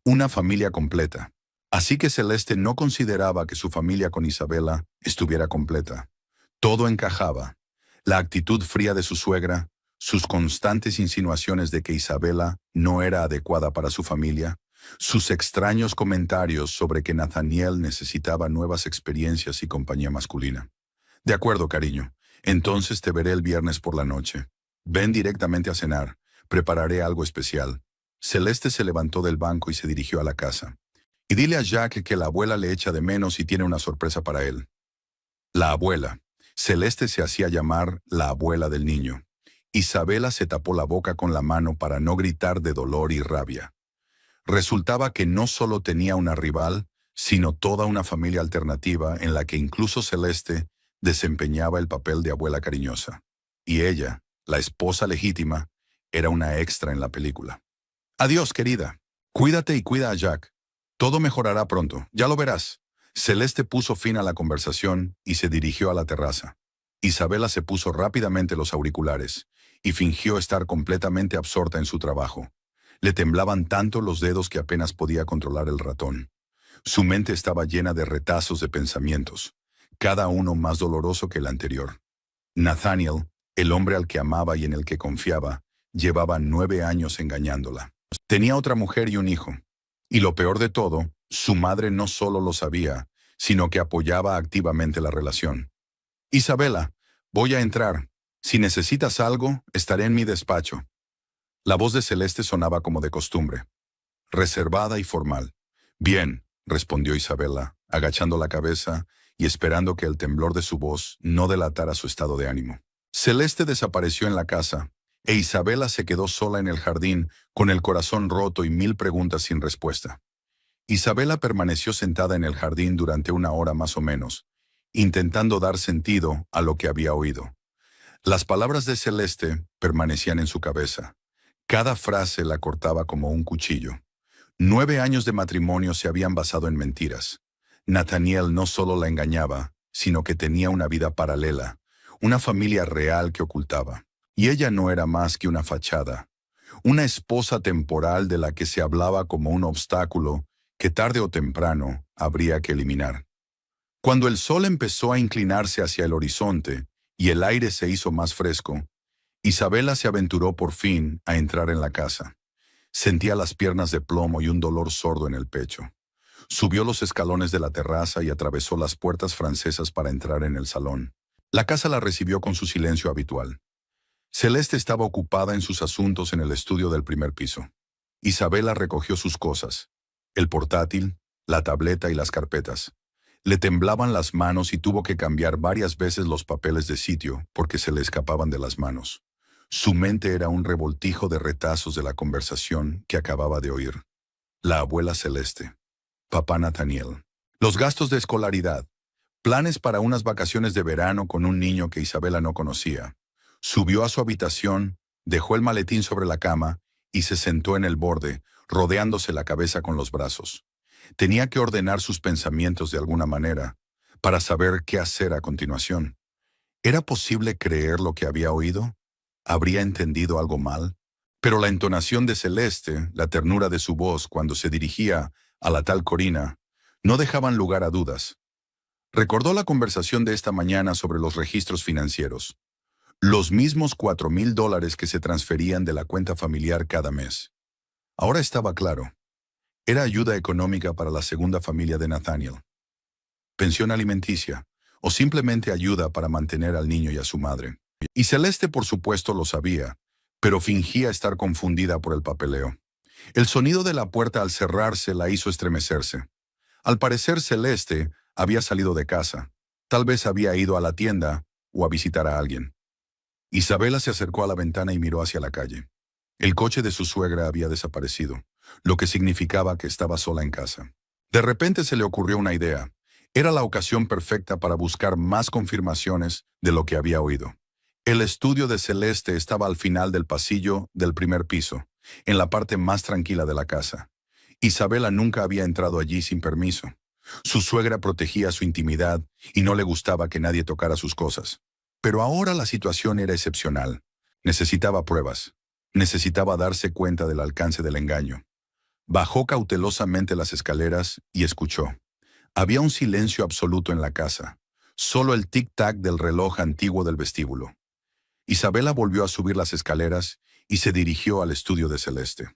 Una familia completa. Así que Celeste no consideraba que su familia con Isabela estuviera completa. Todo encajaba. La actitud fría de su suegra, sus constantes insinuaciones de que Isabela no era adecuada para su familia, sus extraños comentarios sobre que Nathaniel necesitaba nuevas experiencias y compañía masculina. De acuerdo, cariño. Entonces te veré el viernes por la noche. Ven directamente a cenar. Prepararé algo especial. Celeste se levantó del banco y se dirigió a la casa. Y dile a Jack que la abuela le echa de menos y tiene una sorpresa para él. La abuela. Celeste se hacía llamar la abuela del niño. Isabela se tapó la boca con la mano para no gritar de dolor y rabia. Resultaba que no solo tenía una rival, sino toda una familia alternativa en la que incluso Celeste desempeñaba el papel de abuela cariñosa. Y ella, la esposa legítima, era una extra en la película. Adiós, querida. Cuídate y cuida a Jack. Todo mejorará pronto, ya lo verás. Celeste puso fin a la conversación y se dirigió a la terraza. Isabela se puso rápidamente los auriculares y fingió estar completamente absorta en su trabajo. Le temblaban tanto los dedos que apenas podía controlar el ratón. Su mente estaba llena de retazos de pensamientos, cada uno más doloroso que el anterior. Nathaniel, el hombre al que amaba y en el que confiaba, llevaba 9 años engañándola. Tenía otra mujer y un hijo. Y lo peor de todo, su madre no solo lo sabía, sino que apoyaba activamente la relación. Isabela, voy a entrar. Si necesitas algo, estaré en mi despacho. La voz de Celeste sonaba como de costumbre, reservada y formal. Bien, respondió Isabela, agachando la cabeza y esperando que el temblor de su voz no delatara su estado de ánimo. Celeste desapareció en la casa, e Isabela se quedó sola en el jardín, con el corazón roto y 1000 preguntas sin respuesta. Isabela permaneció sentada en el jardín durante 1 hora más o menos, intentando dar sentido a lo que había oído. Las palabras de Celeste permanecían en su cabeza. Cada frase la cortaba como un cuchillo. 9 años de matrimonio se habían basado en mentiras. Nathaniel no solo la engañaba, sino que tenía una vida paralela, una familia real que ocultaba. Y ella no era más que una fachada, una esposa temporal de la que se hablaba como un obstáculo que tarde o temprano habría que eliminar. Cuando el sol empezó a inclinarse hacia el horizonte y el aire se hizo más fresco, Isabela se aventuró por fin a entrar en la casa. Sentía las piernas de plomo y un dolor sordo en el pecho. Subió los escalones de la terraza y atravesó las puertas francesas para entrar en el salón. La casa la recibió con su silencio habitual. Celeste estaba ocupada en sus asuntos en el estudio del primer piso. Isabela recogió sus cosas, el portátil, la tableta y las carpetas. Le temblaban las manos y tuvo que cambiar varias veces los papeles de sitio porque se le escapaban de las manos. Su mente era un revoltijo de retazos de la conversación que acababa de oír. La abuela Celeste, papá Nathaniel, los gastos de escolaridad, planes para unas vacaciones de verano con un niño que Isabela no conocía. Subió a su habitación, dejó el maletín sobre la cama y se sentó en el borde, rodeándose la cabeza con los brazos. Tenía que ordenar sus pensamientos de alguna manera, para saber qué hacer a continuación. ¿Era posible creer lo que había oído? ¿Habría entendido algo mal? Pero la entonación de Celeste, la ternura de su voz cuando se dirigía a la tal Corina, no dejaban lugar a dudas. Recordó la conversación de esta mañana sobre los registros financieros. Los mismos $4,000 que se transferían de la cuenta familiar cada mes. Ahora estaba claro. Era ayuda económica para la segunda familia de Nathaniel. Pensión alimenticia, o simplemente ayuda para mantener al niño y a su madre. Y Celeste, por supuesto, lo sabía, pero fingía estar confundida por el papeleo. El sonido de la puerta al cerrarse la hizo estremecerse. Al parecer, Celeste había salido de casa. Tal vez había ido a la tienda o a visitar a alguien. Isabela se acercó a la ventana y miró hacia la calle. El coche de su suegra había desaparecido, lo que significaba que estaba sola en casa. De repente se le ocurrió una idea. Era la ocasión perfecta para buscar más confirmaciones de lo que había oído. El estudio de Celeste estaba al final del pasillo del primer piso, en la parte más tranquila de la casa. Isabela nunca había entrado allí sin permiso. Su suegra protegía su intimidad y no le gustaba que nadie tocara sus cosas. Pero ahora la situación era excepcional. Necesitaba pruebas. Necesitaba darse cuenta del alcance del engaño. Bajó cautelosamente las escaleras y escuchó. Había un silencio absoluto en la casa, solo el tic-tac del reloj antiguo del vestíbulo. Isabela volvió a subir las escaleras y se dirigió al estudio de Celeste.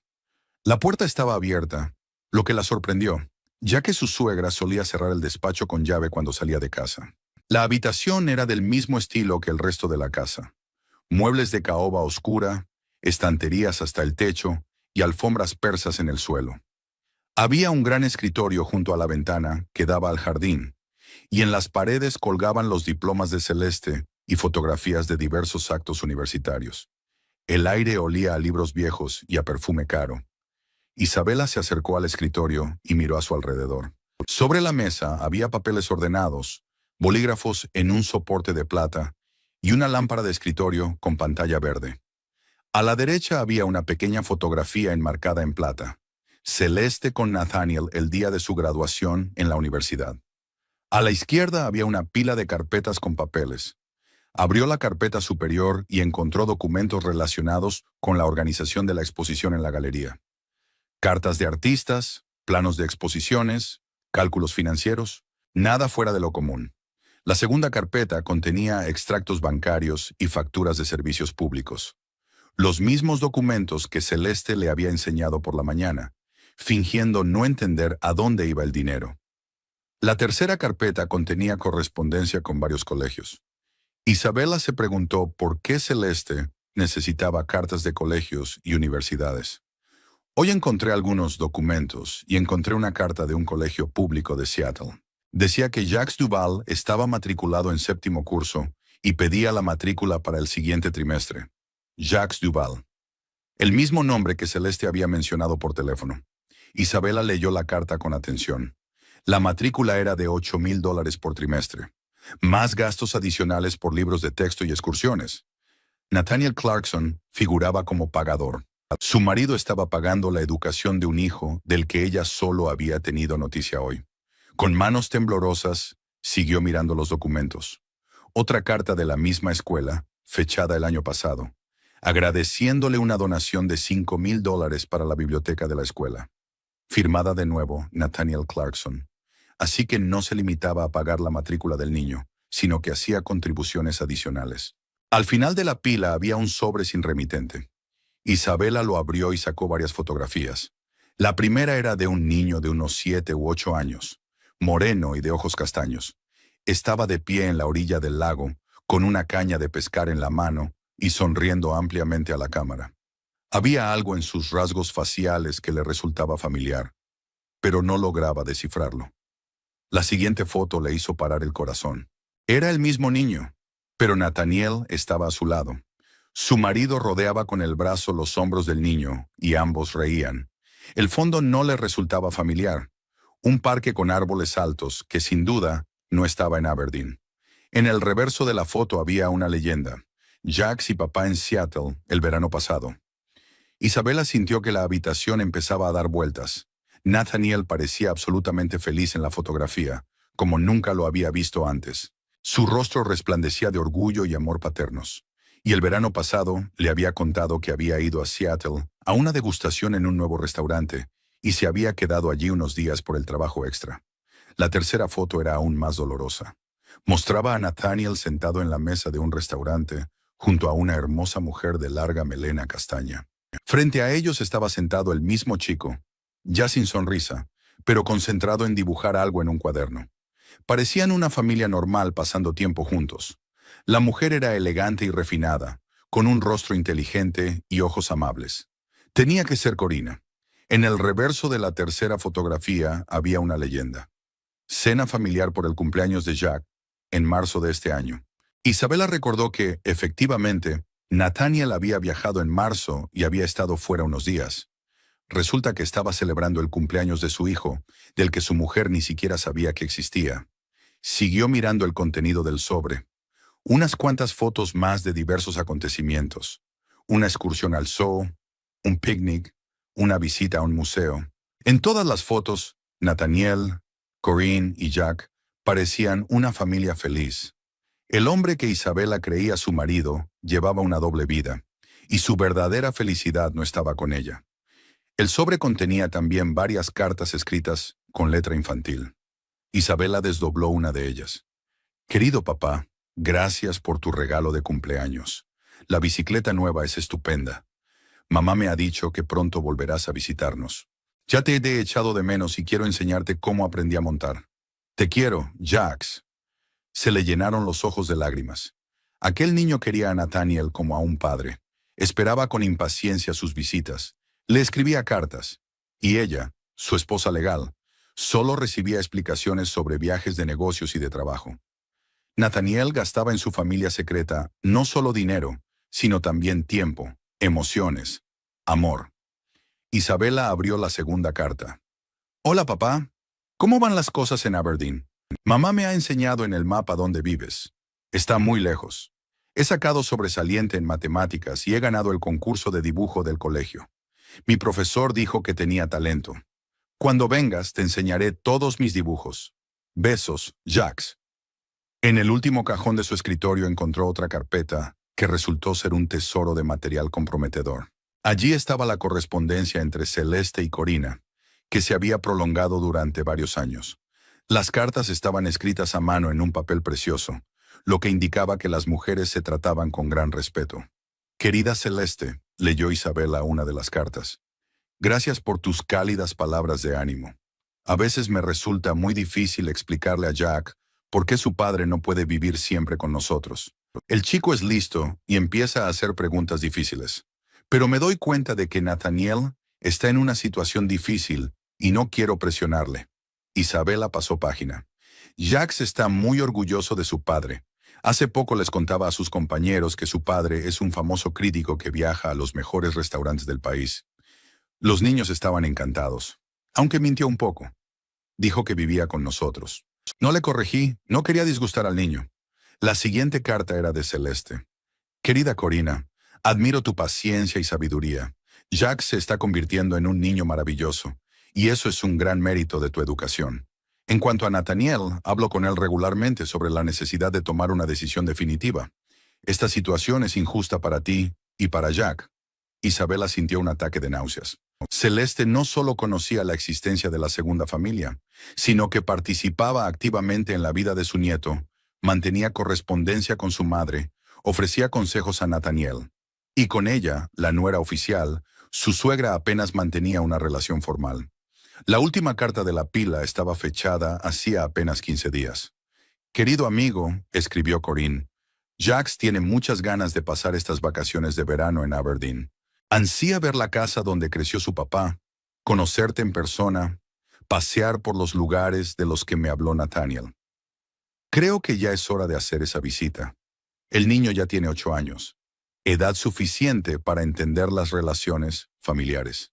La puerta estaba abierta, lo que la sorprendió, ya que su suegra solía cerrar el despacho con llave cuando salía de casa. La habitación era del mismo estilo que el resto de la casa. Muebles de caoba oscura, estanterías hasta el techo y alfombras persas en el suelo. Había un gran escritorio junto a la ventana que daba al jardín, y en las paredes colgaban los diplomas de Celeste y fotografías de diversos actos universitarios. El aire olía a libros viejos y a perfume caro. Isabela se acercó al escritorio y miró a su alrededor. Sobre la mesa había papeles ordenados, bolígrafos en un soporte de plata y una lámpara de escritorio con pantalla verde. A la derecha había una pequeña fotografía enmarcada en plata. Celeste con Nathaniel el día de su graduación en la universidad. A la izquierda había una pila de carpetas con papeles. Abrió la carpeta superior y encontró documentos relacionados con la organización de la exposición en la galería. Cartas de artistas, planos de exposiciones, cálculos financieros, nada fuera de lo común. La segunda carpeta contenía extractos bancarios y facturas de servicios públicos. Los mismos documentos que Celeste le había enseñado por la mañana, fingiendo no entender a dónde iba el dinero. La tercera carpeta contenía correspondencia con varios colegios. Isabela se preguntó por qué Celeste necesitaba cartas de colegios y universidades. Hoy encontré algunos documentos y encontré una carta de un colegio público de Seattle. Decía que Jacques Duval estaba matriculado en 7º curso y pedía la matrícula para el siguiente trimestre. Jacques Duval. El mismo nombre que Celeste había mencionado por teléfono. Isabela leyó la carta con atención. La matrícula era de $8,000 por trimestre. Más gastos adicionales por libros de texto y excursiones. Nathaniel Clarkson figuraba como pagador. Su marido estaba pagando la educación de un hijo del que ella solo había tenido noticia hoy. Con manos temblorosas, siguió mirando los documentos. Otra carta de la misma escuela, fechada el año pasado, agradeciéndole una donación de $5,000 para la biblioteca de la escuela. Firmada de nuevo, Nathaniel Clarkson. Así que no se limitaba a pagar la matrícula del niño, sino que hacía contribuciones adicionales. Al final de la pila había un sobre sin remitente. Isabela lo abrió y sacó varias fotografías. La primera era de un niño de unos 7 u 8 años, moreno y de ojos castaños. Estaba de pie en la orilla del lago, con una caña de pescar en la mano y sonriendo ampliamente a la cámara. Había algo en sus rasgos faciales que le resultaba familiar, pero no lograba descifrarlo. La siguiente foto le hizo parar el corazón. Era el mismo niño, pero Nathaniel estaba a su lado. Su marido rodeaba con el brazo los hombros del niño y ambos reían. El fondo no le resultaba familiar. Un parque con árboles altos que sin duda no estaba en Aberdeen. En el reverso de la foto había una leyenda. Jacques y papá en Seattle el verano pasado. Isabela sintió que la habitación empezaba a dar vueltas. Nathaniel parecía absolutamente feliz en la fotografía, como nunca lo había visto antes. Su rostro resplandecía de orgullo y amor paternos. Y el verano pasado le había contado que había ido a Seattle a una degustación en un nuevo restaurante y se había quedado allí unos días por el trabajo extra. La tercera foto era aún más dolorosa. Mostraba a Nathaniel sentado en la mesa de un restaurante junto a una hermosa mujer de larga melena castaña. Frente a ellos estaba sentado el mismo chico, ya sin sonrisa, pero concentrado en dibujar algo en un cuaderno. Parecían una familia normal pasando tiempo juntos. La mujer era elegante y refinada, con un rostro inteligente y ojos amables. Tenía que ser Corina. En el reverso de la tercera fotografía había una leyenda. Cena familiar por el cumpleaños de Jack, en marzo de este año. Isabela recordó que, efectivamente, Nathaniel había viajado en marzo y había estado fuera unos días. Resulta que estaba celebrando el cumpleaños de su hijo, del que su mujer ni siquiera sabía que existía. Siguió mirando el contenido del sobre. Unas cuantas fotos más de diversos acontecimientos. Una excursión al zoo, un picnic, una visita a un museo. En todas las fotos, Nathaniel, Corinne y Jack parecían una familia feliz. El hombre que Isabela creía su marido llevaba una doble vida, y su verdadera felicidad no estaba con ella. El sobre contenía también varias cartas escritas con letra infantil. Isabela desdobló una de ellas. Querido papá, gracias por tu regalo de cumpleaños. La bicicleta nueva es estupenda. Mamá me ha dicho que pronto volverás a visitarnos. Ya te he echado de menos y quiero enseñarte cómo aprendí a montar. Te quiero, Jax. Se le llenaron los ojos de lágrimas. Aquel niño quería a Nathaniel como a un padre. Esperaba con impaciencia sus visitas. Le escribía cartas. Y ella, su esposa legal, solo recibía explicaciones sobre viajes de negocios y de trabajo. Nathaniel gastaba en su familia secreta no solo dinero, sino también tiempo, emociones, amor. Isabela abrió la segunda carta. Hola papá, ¿cómo van las cosas en Aberdeen? Mamá me ha enseñado en el mapa dónde vives. Está muy lejos. He sacado sobresaliente en matemáticas y he ganado el concurso de dibujo del colegio. Mi profesor dijo que tenía talento. Cuando vengas te enseñaré todos mis dibujos. Besos, Jax. En el último cajón de su escritorio encontró otra carpeta que resultó ser un tesoro de material comprometedor. Allí estaba la correspondencia entre Celeste y Corina, que se había prolongado durante varios años. Las cartas estaban escritas a mano en un papel precioso, lo que indicaba que las mujeres se trataban con gran respeto. Querida Celeste, leyó Isabela una de las cartas. Gracias por tus cálidas palabras de ánimo. A veces me resulta muy difícil explicarle a Jack por qué su padre no puede vivir siempre con nosotros. El chico es listo y empieza a hacer preguntas difíciles. Pero me doy cuenta de que Nathaniel está en una situación difícil y no quiero presionarle. Isabela pasó página. Jax está muy orgulloso de su padre. Hace poco les contaba a sus compañeros que su padre es un famoso crítico que viaja a los mejores restaurantes del país. Los niños estaban encantados, aunque mintió un poco. Dijo que vivía con nosotros. No le corregí, no quería disgustar al niño. La siguiente carta era de Celeste. Querida Corina, admiro tu paciencia y sabiduría. Jack se está convirtiendo en un niño maravilloso, y eso es un gran mérito de tu educación. En cuanto a Nathaniel, hablo con él regularmente sobre la necesidad de tomar una decisión definitiva. Esta situación es injusta para ti y para Jack. Isabela sintió un ataque de náuseas. Celeste no solo conocía la existencia de la segunda familia, sino que participaba activamente en la vida de su nieto, mantenía correspondencia con su madre, ofrecía consejos a Nathaniel. Y con ella, la nuera oficial, su suegra apenas mantenía una relación formal. La última carta de la pila estaba fechada hacía apenas 15 días. Querido amigo, escribió Corinne, Jax tiene muchas ganas de pasar estas vacaciones de verano en Aberdeen. Ansía ver la casa donde creció su papá, conocerte en persona, pasear por los lugares de los que me habló Nathaniel. Creo que ya es hora de hacer esa visita. El niño ya tiene 8 años, edad suficiente para entender las relaciones familiares.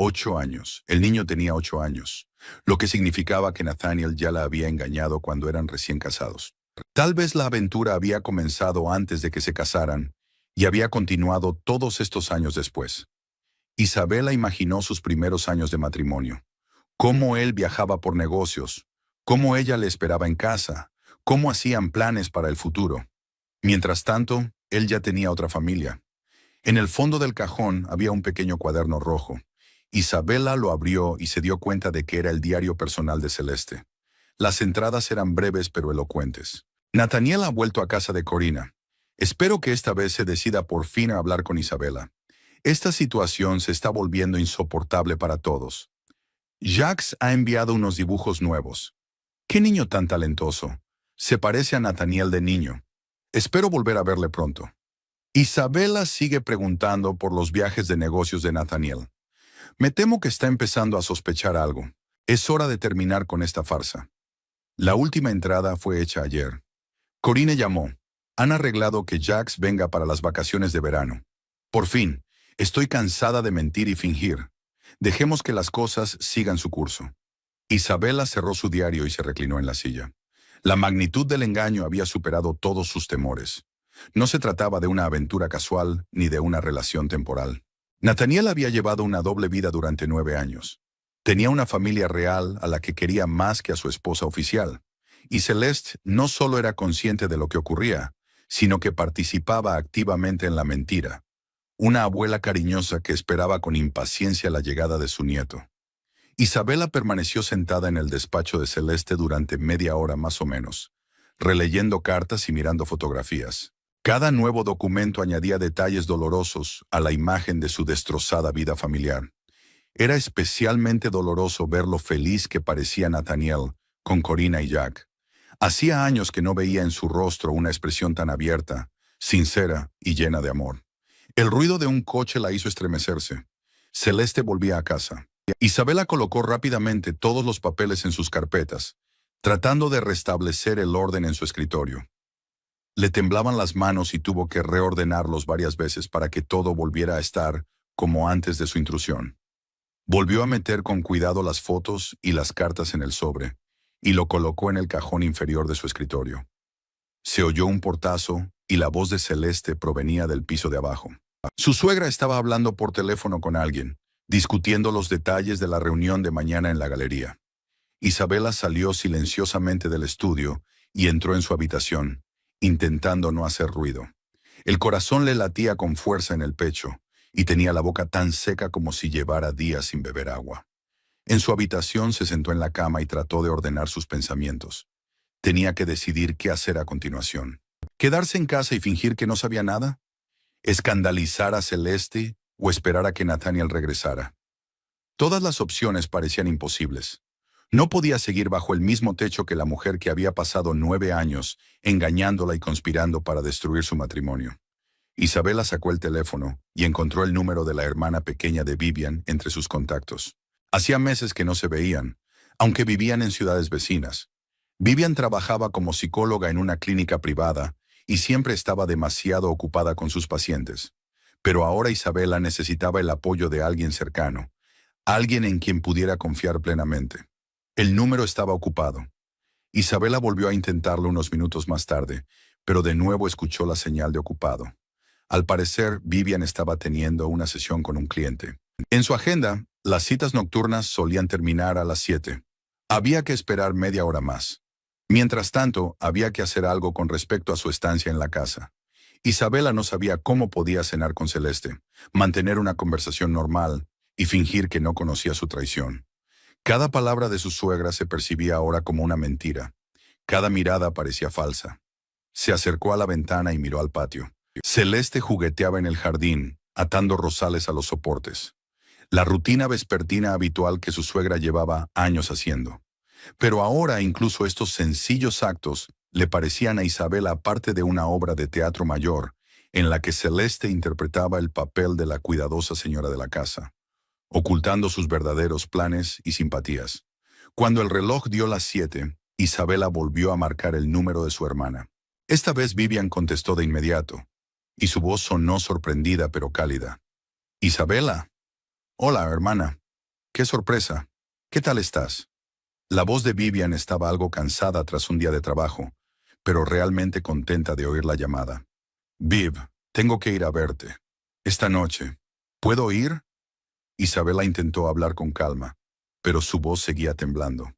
8 años. El niño tenía 8 años, lo que significaba que Nathaniel ya la había engañado cuando eran recién casados. Tal vez la aventura había comenzado antes de que se casaran y había continuado todos estos años después. Isabela imaginó sus primeros años de matrimonio, cómo él viajaba por negocios, cómo ella le esperaba en casa, cómo hacían planes para el futuro. Mientras tanto, él ya tenía otra familia. En el fondo del cajón había un pequeño cuaderno rojo. Isabela lo abrió y se dio cuenta de que era el diario personal de Celeste. Las entradas eran breves pero elocuentes. Nathaniel ha vuelto a casa de Corina. Espero que esta vez se decida por fin a hablar con Isabela. Esta situación se está volviendo insoportable para todos. Jacques ha enviado unos dibujos nuevos. ¡Qué niño tan talentoso! Se parece a Nathaniel de niño. Espero volver a verle pronto. Isabela sigue preguntando por los viajes de negocios de Nathaniel. Me temo que está empezando a sospechar algo. Es hora de terminar con esta farsa. La última entrada fue hecha ayer. Corine llamó. Han arreglado que Jacques venga para las vacaciones de verano. Por fin, estoy cansada de mentir y fingir. Dejemos que las cosas sigan su curso. Isabela cerró su diario y se reclinó en la silla. La magnitud del engaño había superado todos sus temores. No se trataba de una aventura casual ni de una relación temporal. Nathaniel había llevado una doble vida durante 9 años. Tenía una familia real a la que quería más que a su esposa oficial. Y Celeste no solo era consciente de lo que ocurría, sino que participaba activamente en la mentira. Una abuela cariñosa que esperaba con impaciencia la llegada de su nieto. Isabela permaneció sentada en el despacho de Celeste durante media hora más o menos, releyendo cartas y mirando fotografías. Cada nuevo documento añadía detalles dolorosos a la imagen de su destrozada vida familiar. Era especialmente doloroso ver lo feliz que parecía Nathaniel con Corina y Jack. Hacía años que no veía en su rostro una expresión tan abierta, sincera y llena de amor. El ruido de un coche la hizo estremecerse. Celeste volvía a casa. Isabela colocó rápidamente todos los papeles en sus carpetas, tratando de restablecer el orden en su escritorio. Le temblaban las manos y tuvo que reordenarlos varias veces para que todo volviera a estar como antes de su intrusión. Volvió a meter con cuidado las fotos y las cartas en el sobre, y lo colocó en el cajón inferior de su escritorio. Se oyó un portazo y la voz de Celeste provenía del piso de abajo. Su suegra estaba hablando por teléfono con alguien, discutiendo los detalles de la reunión de mañana en la galería. Isabela salió silenciosamente del estudio y entró en su habitación, intentando no hacer ruido. El corazón le latía con fuerza en el pecho y tenía la boca tan seca como si llevara días sin beber agua. En su habitación se sentó en la cama y trató de ordenar sus pensamientos. Tenía que decidir qué hacer a continuación. ¿Quedarse en casa y fingir que no sabía nada? ¿Escandalizar a Celeste o esperar a que Nathaniel regresara? Todas las opciones parecían imposibles. No podía seguir bajo el mismo techo que la mujer que había pasado 9 años engañándola y conspirando para destruir su matrimonio. Isabela sacó el teléfono y encontró el número de la hermana pequeña de Vivian entre sus contactos. Hacía meses que no se veían, aunque vivían en ciudades vecinas. Vivian trabajaba como psicóloga en una clínica privada y siempre estaba demasiado ocupada con sus pacientes. Pero ahora Isabela necesitaba el apoyo de alguien cercano, alguien en quien pudiera confiar plenamente. El número estaba ocupado. Isabela volvió a intentarlo unos minutos más tarde, pero de nuevo escuchó la señal de ocupado. Al parecer, Vivian estaba teniendo una sesión con un cliente. En su agenda, las citas nocturnas solían terminar a las 7. Había que esperar media hora más. Mientras tanto, había que hacer algo con respecto a su estancia en la casa. Isabela no sabía cómo podía cenar con Celeste, mantener una conversación normal y fingir que no conocía su traición. Cada palabra de su suegra se percibía ahora como una mentira. Cada mirada parecía falsa. Se acercó a la ventana y miró al patio. Celeste jugueteaba en el jardín, atando rosales a los soportes. La rutina vespertina habitual que su suegra llevaba años haciendo. Pero ahora incluso estos sencillos actos le parecían a Isabela parte de una obra de teatro mayor, en la que Celeste interpretaba el papel de la cuidadosa señora de la casa, ocultando sus verdaderos planes y simpatías. Cuando el reloj dio las 7, Isabela volvió a marcar el número de su hermana. Esta vez Vivian contestó de inmediato, y su voz sonó sorprendida pero cálida. «Isabela». «Hola, hermana. Qué sorpresa. ¿Qué tal estás?» La voz de Vivian estaba algo cansada tras un día de trabajo, pero realmente contenta de oír la llamada. «Viv, tengo que ir a verte. Esta noche. ¿Puedo ir?» Isabela intentó hablar con calma, pero su voz seguía temblando.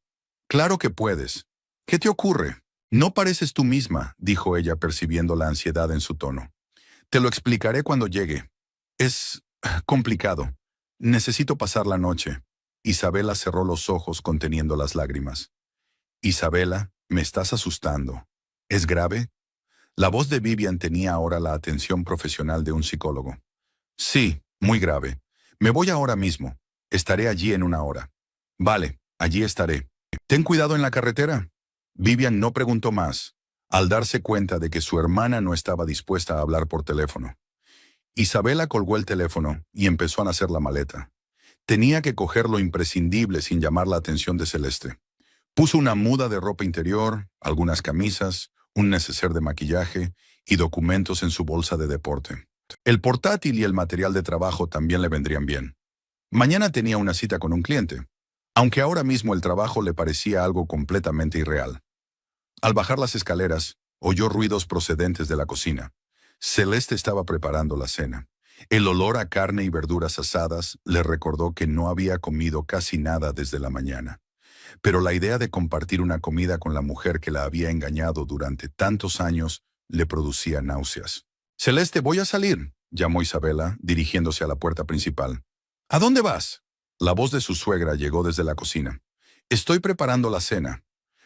«Claro que puedes. ¿Qué te ocurre?» No pareces tú misma, dijo ella percibiendo la ansiedad en su tono. Te lo explicaré cuando llegue. Es complicado. Necesito pasar la noche. Isabela cerró los ojos conteniendo las lágrimas. Isabela, me estás asustando. ¿Es grave? La voz de Vivian tenía ahora la atención profesional de un psicólogo. Sí, muy grave. Me voy ahora mismo. Estaré allí en una hora. Vale, allí estaré. Ten cuidado en la carretera. Vivian no preguntó más, al darse cuenta de que su hermana no estaba dispuesta a hablar por teléfono. Isabela colgó el teléfono y empezó a hacer la maleta. Tenía que coger lo imprescindible sin llamar la atención de Celeste. Puso una muda de ropa interior, algunas camisas, un neceser de maquillaje y documentos en su bolsa de deporte. El portátil y el material de trabajo también le vendrían bien. Mañana tenía una cita con un cliente, aunque ahora mismo el trabajo le parecía algo completamente irreal. Al bajar las escaleras, oyó ruidos procedentes de la cocina. Celeste estaba preparando la cena. El olor a carne y verduras asadas le recordó que no había comido casi nada desde la mañana. Pero la idea de compartir una comida con la mujer que la había engañado durante tantos años le producía náuseas. «Celeste, voy a salir», llamó Isabela, dirigiéndose a la puerta principal. «¿A dónde vas?». La voz de su suegra llegó desde la cocina. «Estoy preparando la cena.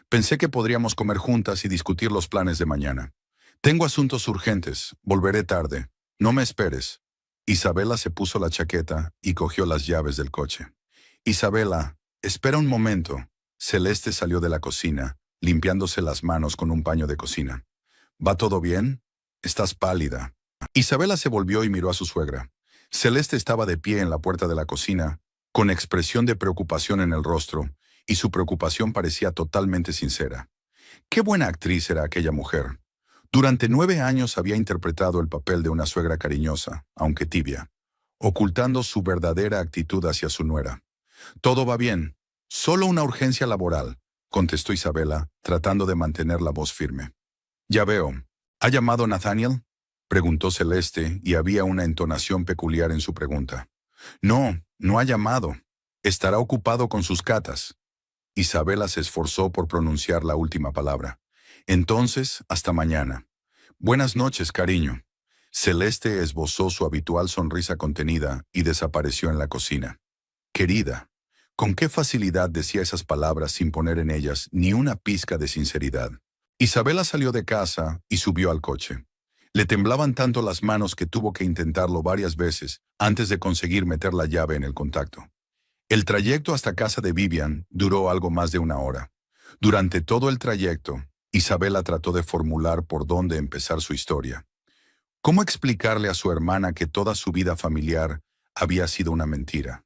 Pensé que podríamos comer juntas y discutir los planes de mañana. Tengo asuntos urgentes, volveré tarde. No me esperes». Isabela se puso la chaqueta y cogió las llaves del coche. «Isabela, espera un momento». Celeste salió de la cocina, limpiándose las manos con un paño de cocina. «¿Va todo bien? Estás pálida». Isabela se volvió y miró a su suegra. Celeste estaba de pie en la puerta de la cocina, con expresión de preocupación en el rostro, y su preocupación parecía totalmente sincera. Qué buena actriz era aquella mujer. Durante 9 años había interpretado el papel de una suegra cariñosa, aunque tibia, ocultando su verdadera actitud hacia su nuera. «Todo va bien. Solo una urgencia laboral», contestó Isabela, tratando de mantener la voz firme. «Ya veo. ¿Ha llamado Nathaniel?», preguntó Celeste, y había una entonación peculiar en su pregunta. «No, no ha llamado. Estará ocupado con sus catas». Isabela se esforzó por pronunciar la última palabra. «Entonces, hasta mañana». «Buenas noches, cariño». Celeste esbozó su habitual sonrisa contenida y desapareció en la cocina. «Querida». Con qué facilidad decía esas palabras sin poner en ellas ni una pizca de sinceridad. Isabela salió de casa y subió al coche. Le temblaban tanto las manos que tuvo que intentarlo varias veces antes de conseguir meter la llave en el contacto. El trayecto hasta casa de Vivian duró algo más de 1 hora. Durante todo el trayecto, Isabela trató de formular por dónde empezar su historia. ¿Cómo explicarle a su hermana que toda su vida familiar había sido una mentira?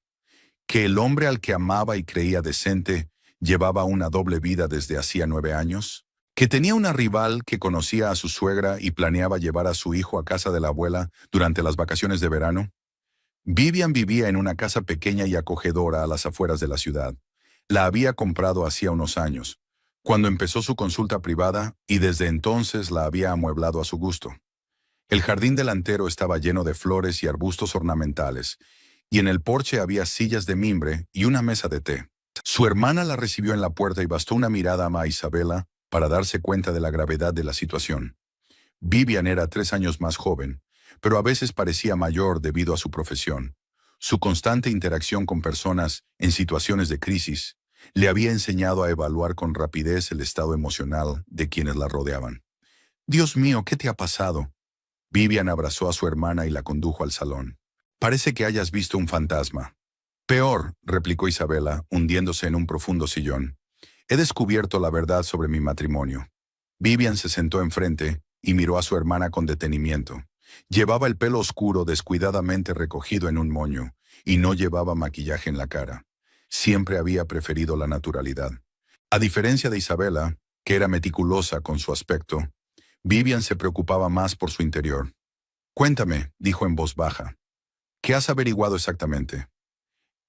Que el hombre al que amaba y creía decente llevaba una doble vida desde hacía 9 años, que tenía una rival que conocía a su suegra y planeaba llevar a su hijo a casa de la abuela durante las vacaciones de verano. Vivian vivía en una casa pequeña y acogedora a las afueras de la ciudad. La había comprado hacía unos años, cuando empezó su consulta privada, y desde entonces la había amueblado a su gusto. El jardín delantero estaba lleno de flores y arbustos ornamentales, y en el porche había sillas de mimbre y una mesa de té. Su hermana la recibió en la puerta y bastó una mirada a Isabela para darse cuenta de la gravedad de la situación. Vivian era 3 años más joven, pero a veces parecía mayor debido a su profesión. Su constante interacción con personas en situaciones de crisis le había enseñado a evaluar con rapidez el estado emocional de quienes la rodeaban. «Dios mío, ¿qué te ha pasado?». Vivian abrazó a su hermana y la condujo al salón. «Parece que hayas visto un fantasma». «Peor», replicó Isabela, hundiéndose en un profundo sillón. «He descubierto la verdad sobre mi matrimonio». Vivian se sentó enfrente y miró a su hermana con detenimiento. Llevaba el pelo oscuro descuidadamente recogido en un moño y no llevaba maquillaje en la cara. Siempre había preferido la naturalidad. A diferencia de Isabela, que era meticulosa con su aspecto, Vivian se preocupaba más por su interior. «Cuéntame», dijo en voz baja. «¿Qué has averiguado exactamente?».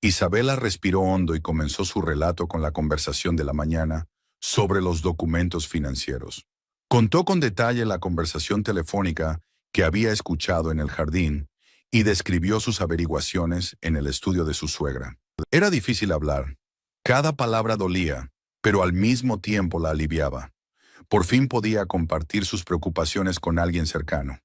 Isabela respiró hondo y comenzó su relato con la conversación de la mañana sobre los documentos financieros. Contó con detalle la conversación telefónica que había escuchado en el jardín y describió sus averiguaciones en el estudio de su suegra. Era difícil hablar. Cada palabra dolía, pero al mismo tiempo la aliviaba. Por fin podía compartir sus preocupaciones con alguien cercano.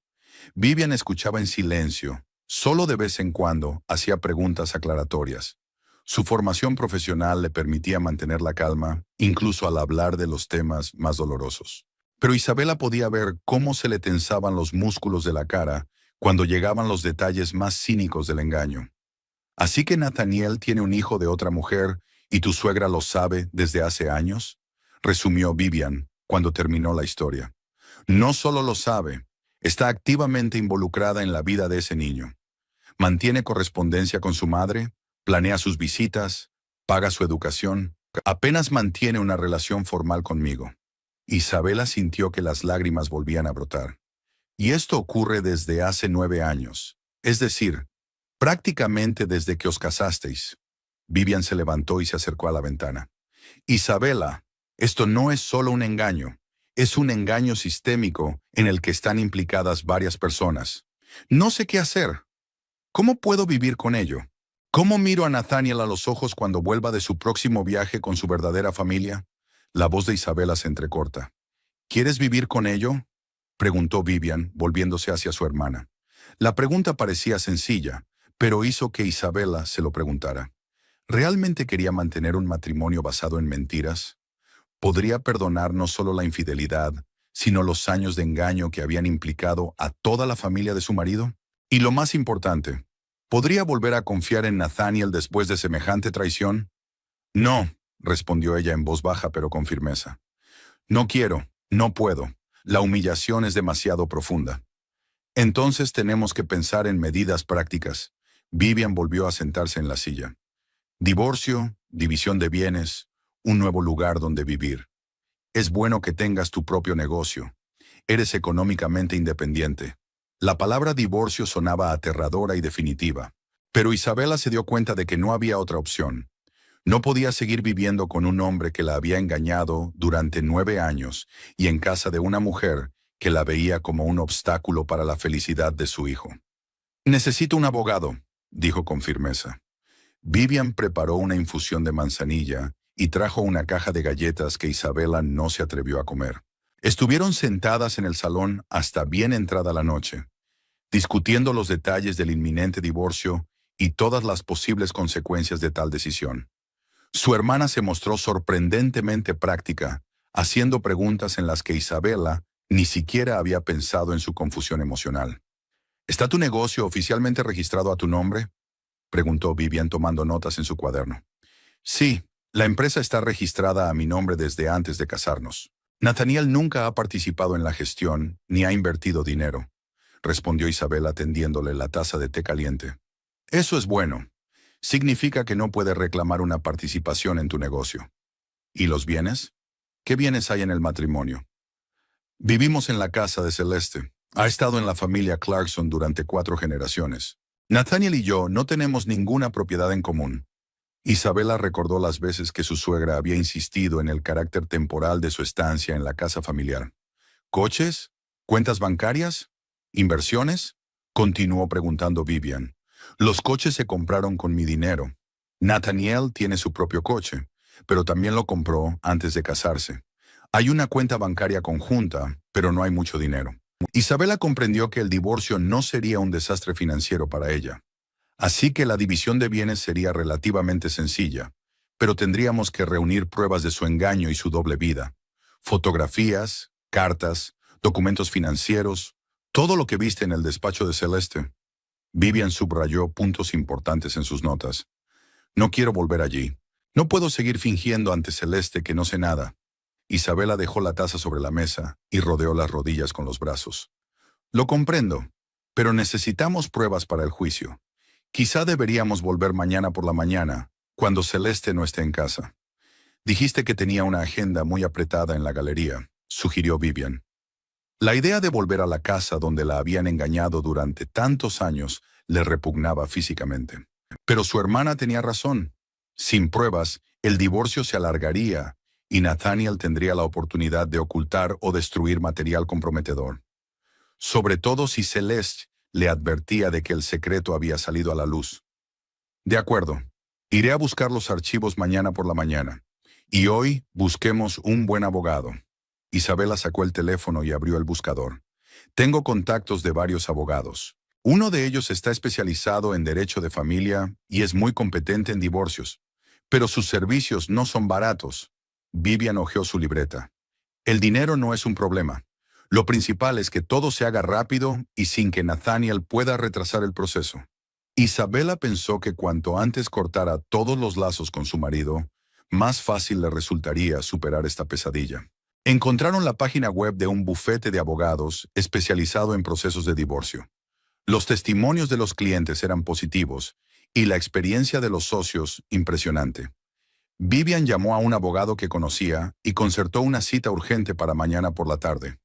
Vivian escuchaba en silencio. Solo de vez en cuando hacía preguntas aclaratorias. Su formación profesional le permitía mantener la calma, incluso al hablar de los temas más dolorosos. Pero Isabela podía ver cómo se le tensaban los músculos de la cara cuando llegaban los detalles más cínicos del engaño. ¿Así que Nathaniel tiene un hijo de otra mujer y tu suegra lo sabe desde hace años?, resumió Vivian cuando terminó la historia. No solo lo sabe, está activamente involucrada en la vida de ese niño. Mantiene correspondencia con su madre, planea sus visitas, paga su educación, apenas mantiene una relación formal conmigo. Isabela sintió que las lágrimas volvían a brotar. Y esto ocurre desde hace 9 años, es decir, prácticamente desde que os casasteis. Vivian se levantó y se acercó a la ventana. Isabela, esto no es solo un engaño, es un engaño sistémico en el que están implicadas varias personas. No sé qué hacer. ¿Cómo puedo vivir con ello? ¿Cómo miro a Nathaniel a los ojos cuando vuelva de su próximo viaje con su verdadera familia? La voz de Isabela se entrecorta. ¿Quieres vivir con ello?, preguntó Vivian, volviéndose hacia su hermana. La pregunta parecía sencilla, pero hizo que Isabela se lo preguntara. ¿Realmente quería mantener un matrimonio basado en mentiras? ¿Podría perdonar no solo la infidelidad, sino los años de engaño que habían implicado a toda la familia de su marido? Y lo más importante, ¿podría volver a confiar en Nathaniel después de semejante traición? No, respondió ella en voz baja pero con firmeza. No quiero, no puedo. La humillación es demasiado profunda. Entonces tenemos que pensar en medidas prácticas. Vivian volvió a sentarse en la silla. Divorcio, división de bienes, un nuevo lugar donde vivir. Es bueno que tengas tu propio negocio. Eres económicamente independiente. La palabra divorcio sonaba aterradora y definitiva, pero Isabela se dio cuenta de que no había otra opción. No podía seguir viviendo con un hombre que la había engañado durante 9 años y en casa de una mujer que la veía como un obstáculo para la felicidad de su hijo. Necesito un abogado, dijo con firmeza. Vivian preparó una infusión de manzanilla y trajo una caja de galletas que Isabela no se atrevió a comer. Estuvieron sentadas en el salón hasta bien entrada la noche, discutiendo los detalles del inminente divorcio y todas las posibles consecuencias de tal decisión. Su hermana se mostró sorprendentemente práctica, haciendo preguntas en las que Isabela ni siquiera había pensado en su confusión emocional. ¿Está tu negocio oficialmente registrado a tu nombre?, preguntó Vivian tomando notas en su cuaderno. Sí, la empresa está registrada a mi nombre desde antes de casarnos. Nathaniel nunca ha participado en la gestión ni ha invertido dinero, respondió Isabela tendiéndole la taza de té caliente. Eso es bueno. Significa que no puede reclamar una participación en tu negocio. ¿Y los bienes? ¿Qué bienes hay en el matrimonio? Vivimos en la casa de Celeste. Ha estado en la familia Clarkson durante 4 generaciones. Nathaniel y yo no tenemos ninguna propiedad en común. Isabela recordó las veces que su suegra había insistido en el carácter temporal de su estancia en la casa familiar. ¿Coches? ¿Cuentas bancarias? ¿Inversiones?, continuó preguntando Vivian. Los coches se compraron con mi dinero. Nathaniel tiene su propio coche, pero también lo compró antes de casarse. Hay una cuenta bancaria conjunta, pero no hay mucho dinero. Isabela comprendió que el divorcio no sería un desastre financiero para ella. Así que la división de bienes sería relativamente sencilla, pero tendríamos que reunir pruebas de su engaño y su doble vida. Fotografías, cartas, documentos financieros, todo lo que viste en el despacho de Celeste. Vivian subrayó puntos importantes en sus notas. No quiero volver allí. No puedo seguir fingiendo ante Celeste que no sé nada. Isabela dejó la taza sobre la mesa y rodeó las rodillas con los brazos. Lo comprendo, pero necesitamos pruebas para el juicio. Quizá deberíamos volver mañana por la mañana, cuando Celeste no esté en casa. Dijiste que tenía una agenda muy apretada en la galería, sugirió Vivian. La idea de volver a la casa donde la habían engañado durante tantos años le repugnaba físicamente. Pero su hermana tenía razón. Sin pruebas, el divorcio se alargaría y Nathaniel tendría la oportunidad de ocultar o destruir material comprometedor. Sobre todo si Celeste le advertía de que el secreto había salido a la luz. De acuerdo, iré a buscar los archivos mañana por la mañana. Y hoy busquemos un buen abogado. Isabela sacó el teléfono y abrió el buscador. Tengo contactos de varios abogados. Uno de ellos está especializado en derecho de familia y es muy competente en divorcios. Pero sus servicios no son baratos. Vivian hojeó su libreta. El dinero no es un problema. Lo principal es que todo se haga rápido y sin que Nathaniel pueda retrasar el proceso. Isabela pensó que cuanto antes cortara todos los lazos con su marido, más fácil le resultaría superar esta pesadilla. Encontraron la página web de un bufete de abogados especializado en procesos de divorcio. Los testimonios de los clientes eran positivos y la experiencia de los socios impresionante. Vivian llamó a un abogado que conocía y concertó una cita urgente para mañana por la tarde.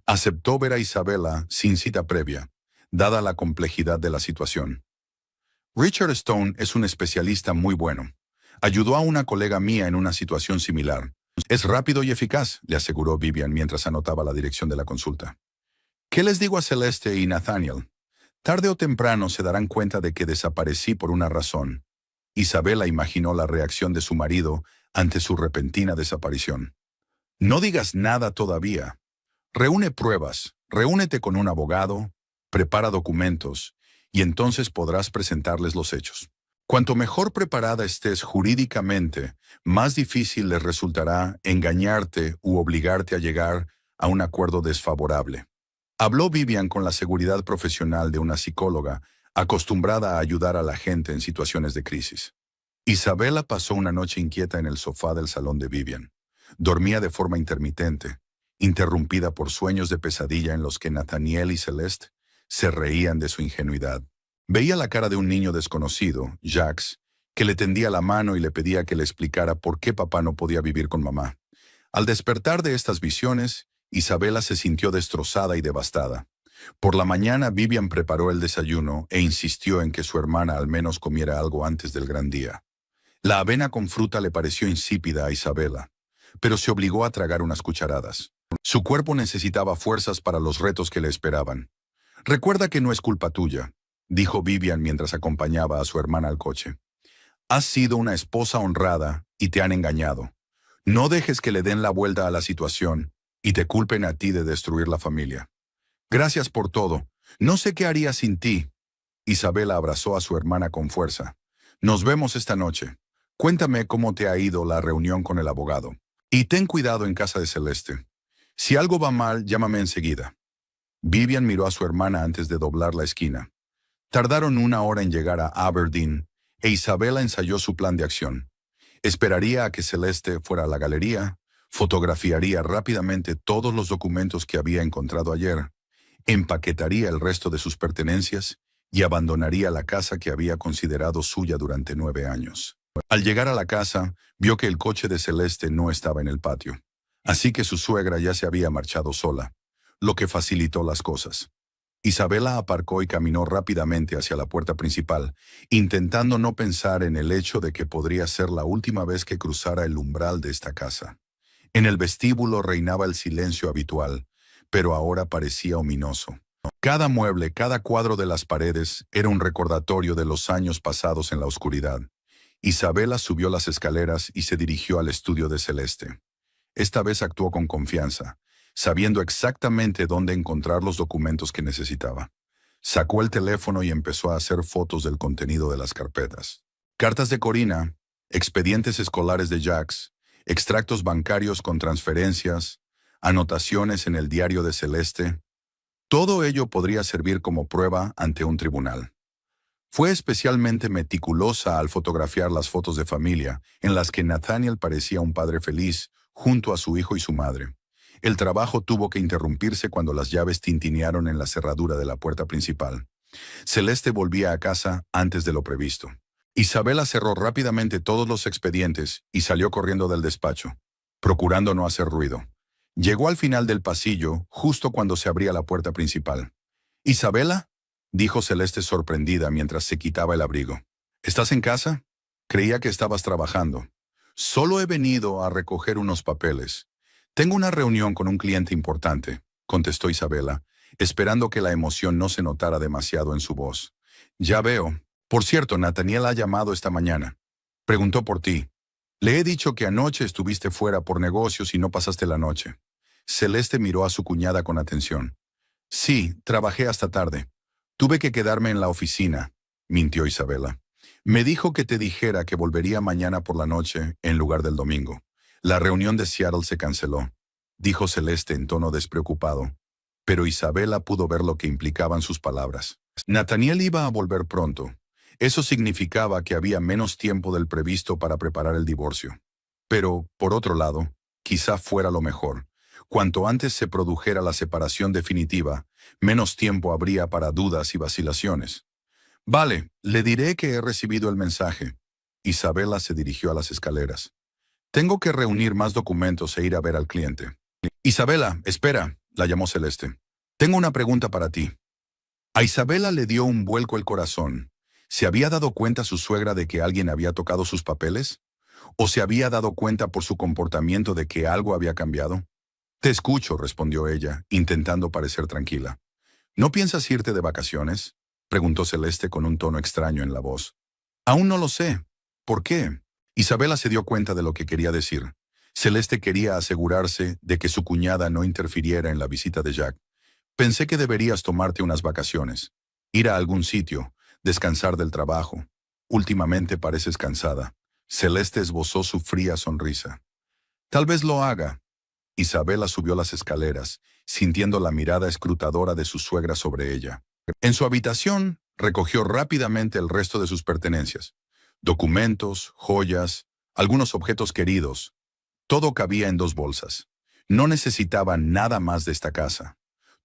Aceptó ver a Isabela sin cita previa, dada la complejidad de la situación. Richard Stone es un especialista muy bueno. Ayudó a una colega mía en una situación similar. Es rápido y eficaz, le aseguró Vivian mientras anotaba la dirección de la consulta. ¿Qué les digo a Celeste y Nathaniel? Tarde o temprano se darán cuenta de que desaparecí por una razón. Isabela imaginó la reacción de su marido ante su repentina desaparición. No digas nada todavía. Reúne pruebas, reúnete con un abogado, prepara documentos, y entonces podrás presentarles los hechos. Cuanto mejor preparada estés jurídicamente, más difícil les resultará engañarte u obligarte a llegar a un acuerdo desfavorable. Habló Vivian con la seguridad profesional de una psicóloga acostumbrada a ayudar a la gente en situaciones de crisis. Isabela pasó una noche inquieta en el sofá del salón de Vivian. Dormía de forma intermitente, interrumpida por sueños de pesadilla en los que Nathaniel y Celeste se reían de su ingenuidad. Veía la cara de un niño desconocido, Jacques, que le tendía la mano y le pedía que le explicara por qué papá no podía vivir con mamá. Al despertar de estas visiones, Isabela se sintió destrozada y devastada. Por la mañana, Vivian preparó el desayuno e insistió en que su hermana al menos comiera algo antes del gran día. La avena con fruta le pareció insípida a Isabela, pero se obligó a tragar unas cucharadas. Su cuerpo necesitaba fuerzas para los retos que le esperaban. «Recuerda que no es culpa tuya», dijo Vivian mientras acompañaba a su hermana al coche. «Has sido una esposa honrada y te han engañado. No dejes que le den la vuelta a la situación y te culpen a ti de destruir la familia. Gracias por todo. No sé qué haría sin ti». Isabela abrazó a su hermana con fuerza. «Nos vemos esta noche. Cuéntame cómo te ha ido la reunión con el abogado. Y ten cuidado en casa de Celeste. Si algo va mal, llámame enseguida». Vivian miró a su hermana antes de doblar la esquina. Tardaron 1 hora en llegar a Aberdeen e Isabela ensayó su plan de acción. Esperaría a que Celeste fuera a la galería, fotografiaría rápidamente todos los documentos que había encontrado ayer, empaquetaría el resto de sus pertenencias y abandonaría la casa que había considerado suya durante 9 años. Al llegar a la casa, vio que el coche de Celeste no estaba en el patio, así que su suegra ya se había marchado sola, lo que facilitó las cosas. Isabela aparcó y caminó rápidamente hacia la puerta principal, intentando no pensar en el hecho de que podría ser la última vez que cruzara el umbral de esta casa. En el vestíbulo reinaba el silencio habitual, pero ahora parecía ominoso. Cada mueble, cada cuadro de las paredes era un recordatorio de los años pasados en la oscuridad. Isabela subió las escaleras y se dirigió al estudio de Celeste. Esta vez actuó con confianza, sabiendo exactamente dónde encontrar los documentos que necesitaba. Sacó el teléfono y empezó a hacer fotos del contenido de las carpetas. Cartas de Corina, expedientes escolares de Jacques, extractos bancarios con transferencias, anotaciones en el diario de Celeste. Todo ello podría servir como prueba ante un tribunal. Fue especialmente meticulosa al fotografiar las fotos de familia, en las que Nathaniel parecía un padre feliz, junto a su hijo y su madre. El trabajo tuvo que interrumpirse cuando las llaves tintinearon en la cerradura de la puerta principal. Celeste volvía a casa antes de lo previsto. Isabela cerró rápidamente todos los expedientes y salió corriendo del despacho, procurando no hacer ruido. Llegó al final del pasillo, justo cuando se abría la puerta principal. «¿Isabela?», dijo Celeste sorprendida mientras se quitaba el abrigo. «¿Estás en casa? Creía que estabas trabajando. Solo he venido a recoger unos papeles. Tengo una reunión con un cliente importante», contestó Isabela, esperando que la emoción no se notara demasiado en su voz. «Ya veo. Por cierto, Nathaniel ha llamado esta mañana. Preguntó por ti. Le he dicho que anoche estuviste fuera por negocios y no pasaste la noche. Celeste miró a su cuñada con atención. Sí, trabajé hasta tarde. Tuve que quedarme en la oficina, mintió Isabela. Me dijo que te dijera que volvería mañana por la noche en lugar del domingo. La reunión de Seattle se canceló, dijo Celeste en tono despreocupado. Pero Isabela pudo ver lo que implicaban sus palabras. Nathaniel iba a volver pronto. Eso significaba que había menos tiempo del previsto para preparar el divorcio. Pero, por otro lado, quizá fuera lo mejor. Cuanto antes se produjera la separación definitiva, menos tiempo habría para dudas y vacilaciones. Vale, le diré que he recibido el mensaje. Isabela se dirigió a las escaleras. Tengo que reunir más documentos e ir a ver al cliente. Isabela, espera, la llamó Celeste. Tengo una pregunta para ti. A Isabela le dio un vuelco el corazón. ¿Se había dado cuenta su suegra de que alguien había tocado sus papeles? ¿O se había dado cuenta por su comportamiento de que algo había cambiado? Te escucho, respondió ella, intentando parecer tranquila. ¿No piensas irte de vacaciones?, preguntó Celeste con un tono extraño en la voz. Aún no lo sé. ¿Por qué? Isabela se dio cuenta de lo que quería decir. Celeste quería asegurarse de que su cuñada no interfiriera en la visita de Jack. Pensé que deberías tomarte unas vacaciones, ir a algún sitio, descansar del trabajo. Últimamente pareces cansada. Celeste esbozó su fría sonrisa. Tal vez lo haga. Isabela subió las escaleras, sintiendo la mirada escrutadora de su suegra sobre ella. En su habitación, recogió rápidamente el resto de sus pertenencias. Documentos, joyas, algunos objetos queridos. Todo cabía en 2 bolsas. No necesitaba nada más de esta casa.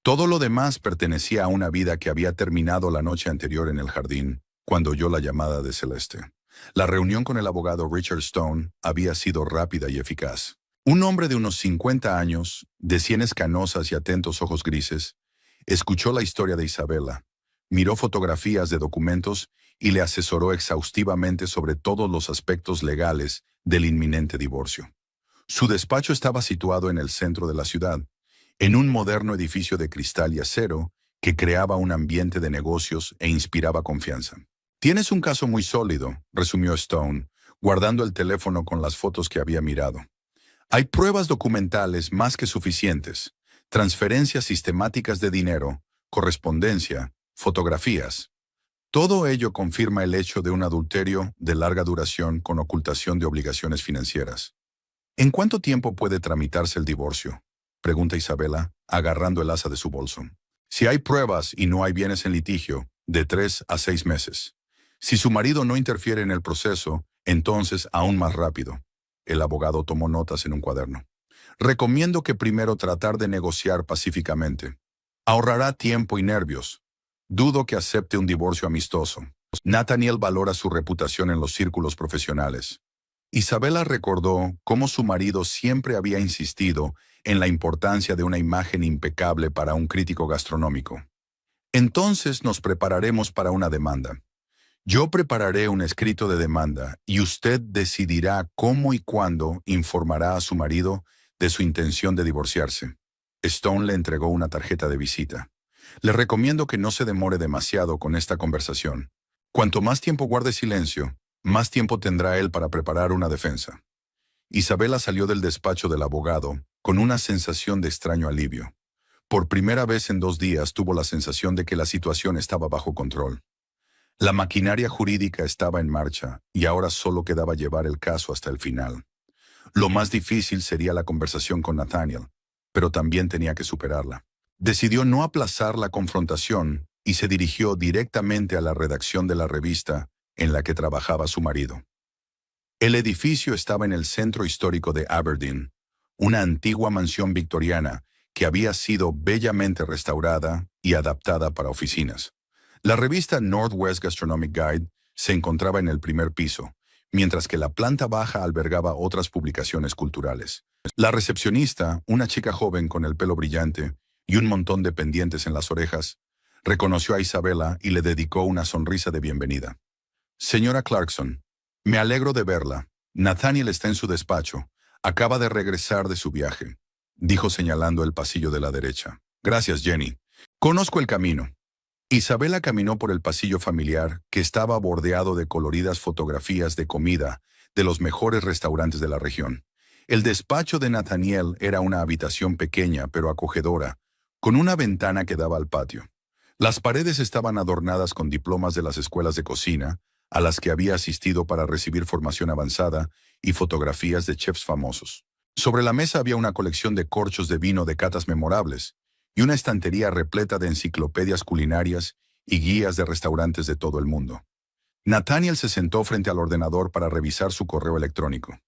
Todo lo demás pertenecía a una vida que había terminado la noche anterior en el jardín, cuando oyó la llamada de Celeste. La reunión con el abogado Richard Stone había sido rápida y eficaz. Un hombre de unos 50 años, de sienes canosas y atentos ojos grises, escuchó la historia de Isabela, miró fotografías de documentos y le asesoró exhaustivamente sobre todos los aspectos legales del inminente divorcio. Su despacho estaba situado en el centro de la ciudad, en un moderno edificio de cristal y acero que creaba un ambiente de negocios e inspiraba confianza. Tienes un caso muy sólido, resumió Stone, guardando el teléfono con las fotos que había mirado. Hay pruebas documentales más que suficientes, transferencias sistemáticas de dinero, correspondencia, fotografías. Todo ello confirma el hecho de un adulterio de larga duración con ocultación de obligaciones financieras. ¿En cuánto tiempo puede tramitarse el divorcio?, pregunta Isabela, agarrando el asa de su bolso. Si hay pruebas y no hay bienes en litigio, de 3 a 6 meses. Si su marido no interfiere en el proceso, entonces aún más rápido. El abogado tomó notas en un cuaderno. Recomiendo que primero tratar de negociar pacíficamente. Ahorrará tiempo y nervios. Dudo que acepte un divorcio amistoso. Nathaniel valora su reputación en los círculos profesionales. Isabela recordó cómo su marido siempre había insistido en la importancia de una imagen impecable para un crítico gastronómico. Entonces nos prepararemos para una demanda. Yo prepararé un escrito de demanda y usted decidirá cómo y cuándo informará a su marido de su intención de divorciarse. Stone le entregó una tarjeta de visita. Le recomiendo que no se demore demasiado con esta conversación. Cuanto más tiempo guarde silencio, más tiempo tendrá él para preparar una defensa. Isabela salió del despacho del abogado con una sensación de extraño alivio. Por primera vez en 2 días tuvo la sensación de que la situación estaba bajo control. La maquinaria jurídica estaba en marcha y ahora solo quedaba llevar el caso hasta el final. Lo más difícil sería la conversación con Nathaniel, pero también tenía que superarla. Decidió no aplazar la confrontación y se dirigió directamente a la redacción de la revista en la que trabajaba su marido. El edificio estaba en el centro histórico de Aberdeen, una antigua mansión victoriana que había sido bellamente restaurada y adaptada para oficinas. La revista Northwest Gastronomic Guide se encontraba en el primer piso, mientras que la planta baja albergaba otras publicaciones culturales. La recepcionista, una chica joven con el pelo brillante y un montón de pendientes en las orejas, reconoció a Isabela y le dedicó una sonrisa de bienvenida. Señora Clarkson, me alegro de verla. Nathaniel está en su despacho. Acaba de regresar de su viaje, dijo señalando el pasillo de la derecha. Gracias, Jenny. Conozco el camino. Isabela caminó por el pasillo familiar que estaba bordeado de coloridas fotografías de comida de los mejores restaurantes de la región. El despacho de Nathaniel era una habitación pequeña pero acogedora, con una ventana que daba al patio. Las paredes estaban adornadas con diplomas de las escuelas de cocina, a las que había asistido para recibir formación avanzada, y fotografías de chefs famosos. Sobre la mesa había una colección de corchos de vino de catas memorables, y una estantería repleta de enciclopedias culinarias y guías de restaurantes de todo el mundo. Nathaniel se sentó frente al ordenador para revisar su correo electrónico.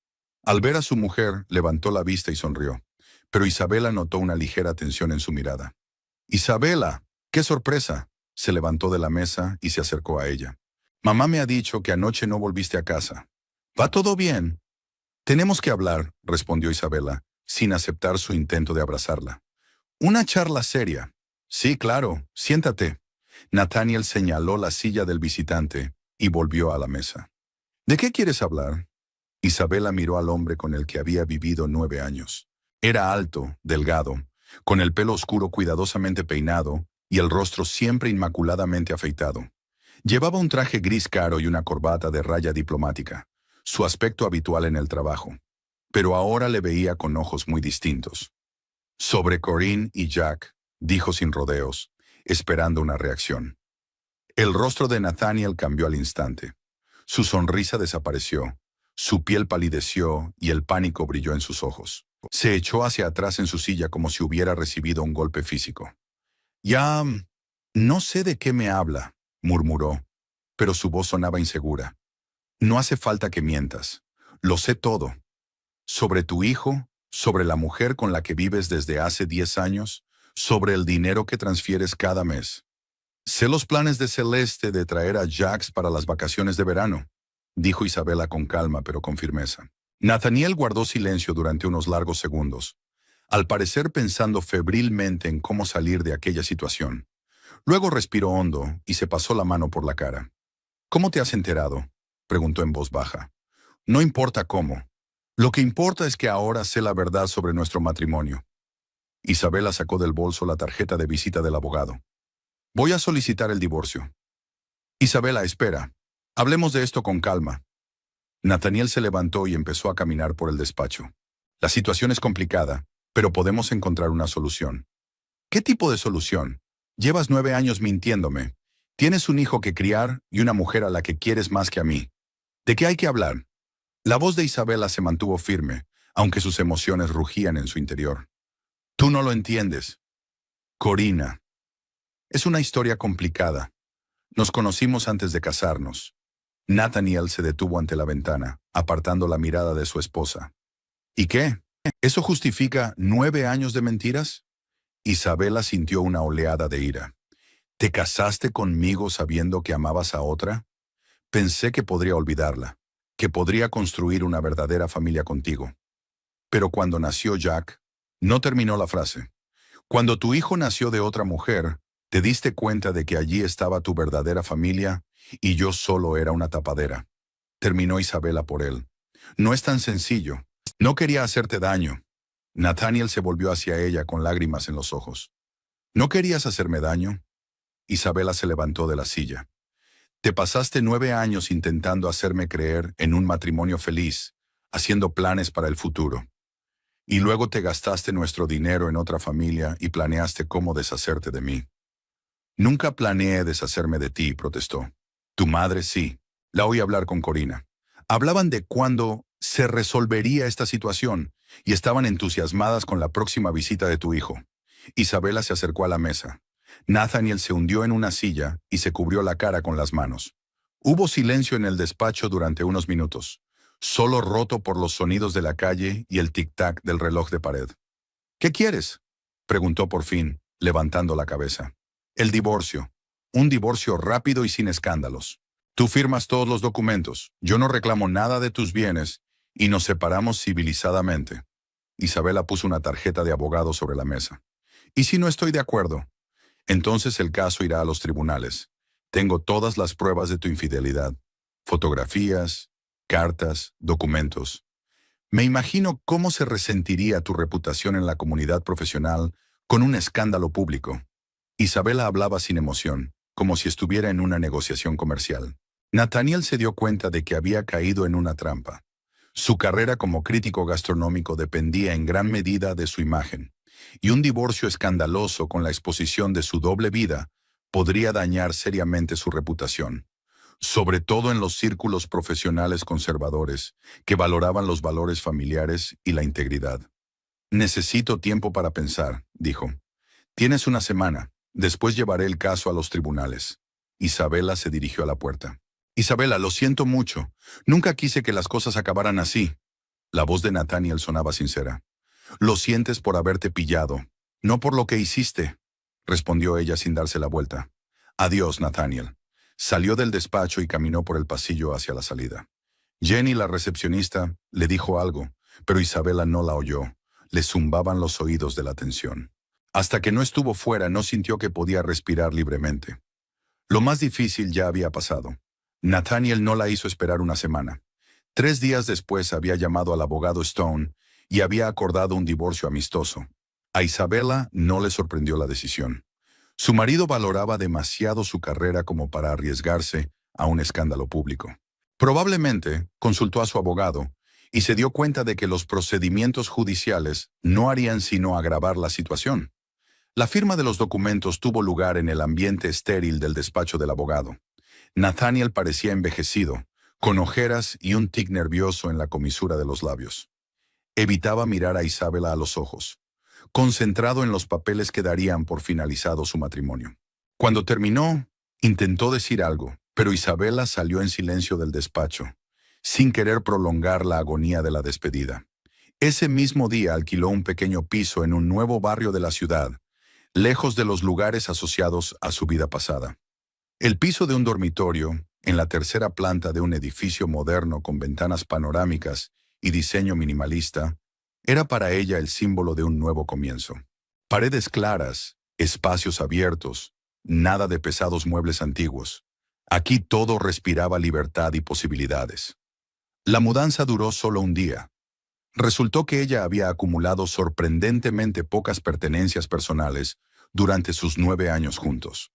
Al ver a su mujer, levantó la vista y sonrió, pero Isabela notó una ligera tensión en su mirada. «Isabela, qué sorpresa», se levantó de la mesa y se acercó a ella. «Mamá me ha dicho que anoche no volviste a casa. ¿Va todo bien?» «Tenemos que hablar», respondió Isabela, sin aceptar su intento de abrazarla. «Una charla seria». «Sí, claro, siéntate». Nathaniel señaló la silla del visitante y volvió a la mesa. «¿De qué quieres hablar?» Isabela miró al hombre con el que había vivido 9 años. Era alto, delgado, con el pelo oscuro cuidadosamente peinado y el rostro siempre inmaculadamente afeitado. Llevaba un traje gris claro y una corbata de raya diplomática, su aspecto habitual en el trabajo. Pero ahora le veía con ojos muy distintos. «Sobre Corinne y Jack», dijo sin rodeos, esperando una reacción. El rostro de Nathaniel cambió al instante. Su sonrisa desapareció, su piel palideció y el pánico brilló en sus ojos. Se echó hacia atrás en su silla como si hubiera recibido un golpe físico. «Ya... no sé de qué me habla», murmuró, pero su voz sonaba insegura. «No hace falta que mientas. Lo sé todo. Sobre tu hijo, sobre la mujer con la que vives desde hace 10 años, sobre el dinero que transfieres cada mes. Sé los planes de Celeste de traer a Jax para las vacaciones de verano», dijo Isabela con calma pero con firmeza. Nathaniel guardó silencio durante unos largos segundos, al parecer pensando febrilmente en cómo salir de aquella situación. Luego respiró hondo y se pasó la mano por la cara. «¿Cómo te has enterado?», preguntó en voz baja. «No importa cómo. Lo que importa es que ahora sé la verdad sobre nuestro matrimonio». Isabela sacó del bolso la tarjeta de visita del abogado. «Voy a solicitar el divorcio». «Isabela, espera. Hablemos de esto con calma». Nathaniel se levantó y empezó a caminar por el despacho. «La situación es complicada, pero podemos encontrar una solución». «¿Qué tipo de solución? Llevas 9 años mintiéndome. Tienes un hijo que criar y una mujer a la que quieres más que a mí. ¿De qué hay que hablar?». La voz de Isabela se mantuvo firme, aunque sus emociones rugían en su interior. «Tú no lo entiendes. Corina. Es una historia complicada. Nos conocimos antes de casarnos». Nathaniel se detuvo ante la ventana, apartando la mirada de su esposa. «¿Y qué? ¿Eso justifica 9 años de mentiras?». Isabela sintió una oleada de ira. «¿Te casaste conmigo sabiendo que amabas a otra? Pensé que podría olvidarla, que podría construir una verdadera familia contigo. Pero cuando nació Jack», no terminó la frase. «Cuando tu hijo nació de otra mujer, te diste cuenta de que allí estaba tu verdadera familia y yo solo era una tapadera». Terminó Isabela por él. «No es tan sencillo. No quería hacerte daño». Nathaniel se volvió hacia ella con lágrimas en los ojos. «¿No querías hacerme daño?». Isabela se levantó de la silla. «Te pasaste 9 años intentando hacerme creer en un matrimonio feliz, haciendo planes para el futuro. Y luego te gastaste nuestro dinero en otra familia y planeaste cómo deshacerte de mí». «Nunca planeé deshacerme de ti», protestó. «Tu madre sí». La oí hablar con Corina. Hablaban de cuándo se resolvería esta situación y estaban entusiasmadas con la próxima visita de tu hijo. Isabela se acercó a la mesa. Nathaniel se hundió en una silla y se cubrió la cara con las manos. Hubo silencio en el despacho durante unos minutos, solo roto por los sonidos de la calle y el tic-tac del reloj de pared. «¿Qué quieres?», preguntó por fin, levantando la cabeza. «El divorcio. Un divorcio rápido y sin escándalos. Tú firmas todos los documentos, yo no reclamo nada de tus bienes y nos separamos civilizadamente». Isabela puso una tarjeta de abogado sobre la mesa. «¿Y si no estoy de acuerdo?». «Entonces el caso irá a los tribunales. Tengo todas las pruebas de tu infidelidad. Fotografías, cartas, documentos. Me imagino cómo se resentiría tu reputación en la comunidad profesional con un escándalo público». Isabela hablaba sin emoción, como si estuviera en una negociación comercial. Nathaniel se dio cuenta de que había caído en una trampa. Su carrera como crítico gastronómico dependía en gran medida de su imagen, y un divorcio escandaloso con la exposición de su doble vida podría dañar seriamente su reputación, sobre todo en los círculos profesionales conservadores que valoraban los valores familiares y la integridad. Necesito tiempo para pensar, dijo. Tienes una semana. Después llevaré el caso a los tribunales. Isabela se dirigió a la puerta. Isabela, lo siento mucho. Nunca quise que las cosas acabaran así. La voz de Nathaniel sonaba sincera. Lo sientes por haberte pillado, no por lo que hiciste, respondió ella sin darse la vuelta. Adiós, Nathaniel. Salió del despacho y caminó por el pasillo hacia la salida. Jenny, la recepcionista, le dijo algo, pero Isabela no la oyó. Le zumbaban los oídos de la tensión. Hasta que no estuvo fuera, no sintió que podía respirar libremente. Lo más difícil ya había pasado. Nathaniel no la hizo esperar una semana. 3 días después había llamado al abogado Stone y había acordado un divorcio amistoso. A Isabela no le sorprendió la decisión. Su marido valoraba demasiado su carrera como para arriesgarse a un escándalo público. Probablemente consultó a su abogado y se dio cuenta de que los procedimientos judiciales no harían sino agravar la situación. La firma de los documentos tuvo lugar en el ambiente estéril del despacho del abogado. Nathaniel parecía envejecido, con ojeras y un tic nervioso en la comisura de los labios. Evitaba mirar a Isabela a los ojos, concentrado en los papeles que darían por finalizado su matrimonio. Cuando terminó, intentó decir algo, pero Isabela salió en silencio del despacho, sin querer prolongar la agonía de la despedida. Ese mismo día alquiló un pequeño piso en un nuevo barrio de la ciudad, lejos de los lugares asociados a su vida pasada. El piso de un dormitorio, en la tercera planta de un edificio moderno con ventanas panorámicas y diseño minimalista, era para ella el símbolo de un nuevo comienzo. Paredes claras, espacios abiertos, nada de pesados muebles antiguos. Aquí todo respiraba libertad y posibilidades. La mudanza duró solo un día. Resultó que ella había acumulado sorprendentemente pocas pertenencias personales durante sus 9 años juntos.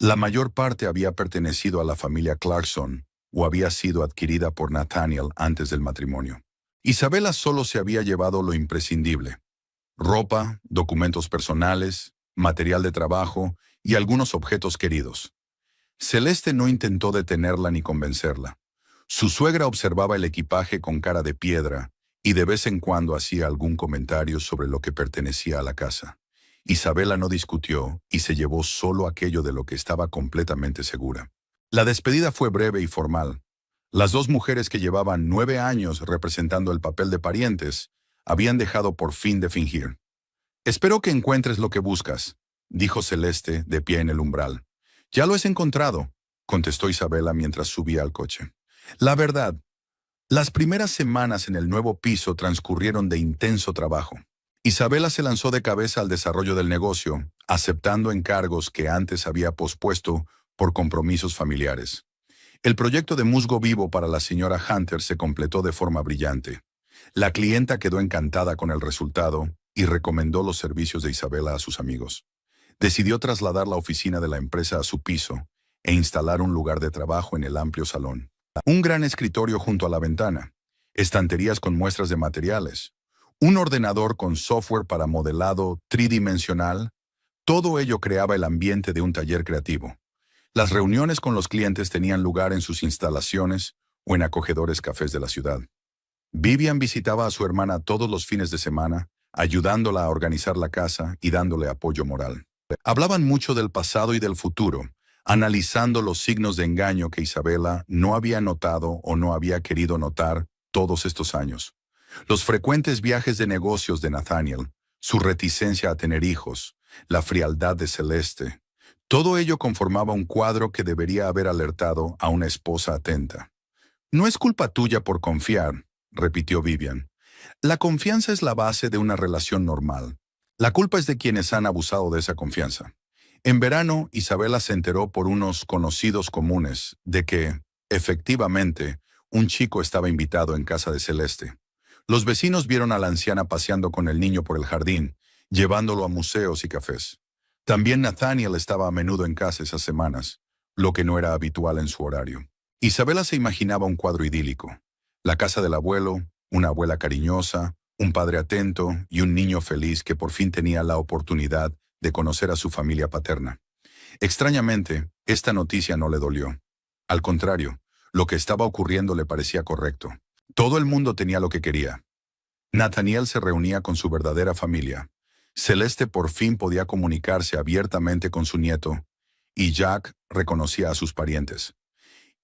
La mayor parte había pertenecido a la familia Clarkson o había sido adquirida por Nathaniel antes del matrimonio. Isabela solo se había llevado lo imprescindible: ropa, documentos personales, material de trabajo y algunos objetos queridos. Celeste no intentó detenerla ni convencerla. Su suegra observaba el equipaje con cara de piedra y de vez en cuando hacía algún comentario sobre lo que pertenecía a la casa. Isabela no discutió y se llevó solo aquello de lo que estaba completamente segura. La despedida fue breve y formal. Las 2 mujeres que llevaban 9 años representando el papel de parientes habían dejado por fin de fingir. «Espero que encuentres lo que buscas», dijo Celeste de pie en el umbral. «Ya lo has encontrado», contestó Isabela mientras subía al coche. La verdad, las primeras semanas en el nuevo piso transcurrieron de intenso trabajo. Isabela se lanzó de cabeza al desarrollo del negocio, aceptando encargos que antes había pospuesto por compromisos familiares. El proyecto de musgo vivo para la señora Hunter se completó de forma brillante. La clienta quedó encantada con el resultado y recomendó los servicios de Isabela a sus amigos. Decidió trasladar la oficina de la empresa a su piso e instalar un lugar de trabajo en el amplio salón. Un gran escritorio junto a la ventana, estanterías con muestras de materiales, un ordenador con software para modelado tridimensional, todo ello creaba el ambiente de un taller creativo. Las reuniones con los clientes tenían lugar en sus instalaciones o en acogedores cafés de la ciudad. Vivian visitaba a su hermana todos los fines de semana, ayudándola a organizar la casa y dándole apoyo moral. Hablaban mucho del pasado y del futuro, analizando los signos de engaño que Isabela no había notado o no había querido notar todos estos años. Los frecuentes viajes de negocios de Nathaniel, su reticencia a tener hijos, la frialdad de Celeste, todo ello conformaba un cuadro que debería haber alertado a una esposa atenta. «No es culpa tuya por confiar», repitió Vivian. «La confianza es la base de una relación normal. La culpa es de quienes han abusado de esa confianza». En verano, Isabela se enteró por unos conocidos comunes de que, efectivamente, un chico estaba invitado en casa de Celeste. Los vecinos vieron a la anciana paseando con el niño por el jardín, llevándolo a museos y cafés. También Nathaniel estaba a menudo en casa esas semanas, lo que no era habitual en su horario. Isabela se imaginaba un cuadro idílico: la casa del abuelo, una abuela cariñosa, un padre atento y un niño feliz que por fin tenía la oportunidad de conocer a su familia paterna. Extrañamente, esta noticia no le dolió. Al contrario, lo que estaba ocurriendo le parecía correcto. Todo el mundo tenía lo que quería. Nathaniel se reunía con su verdadera familia. Celeste por fin podía comunicarse abiertamente con su nieto, y Jack reconocía a sus parientes.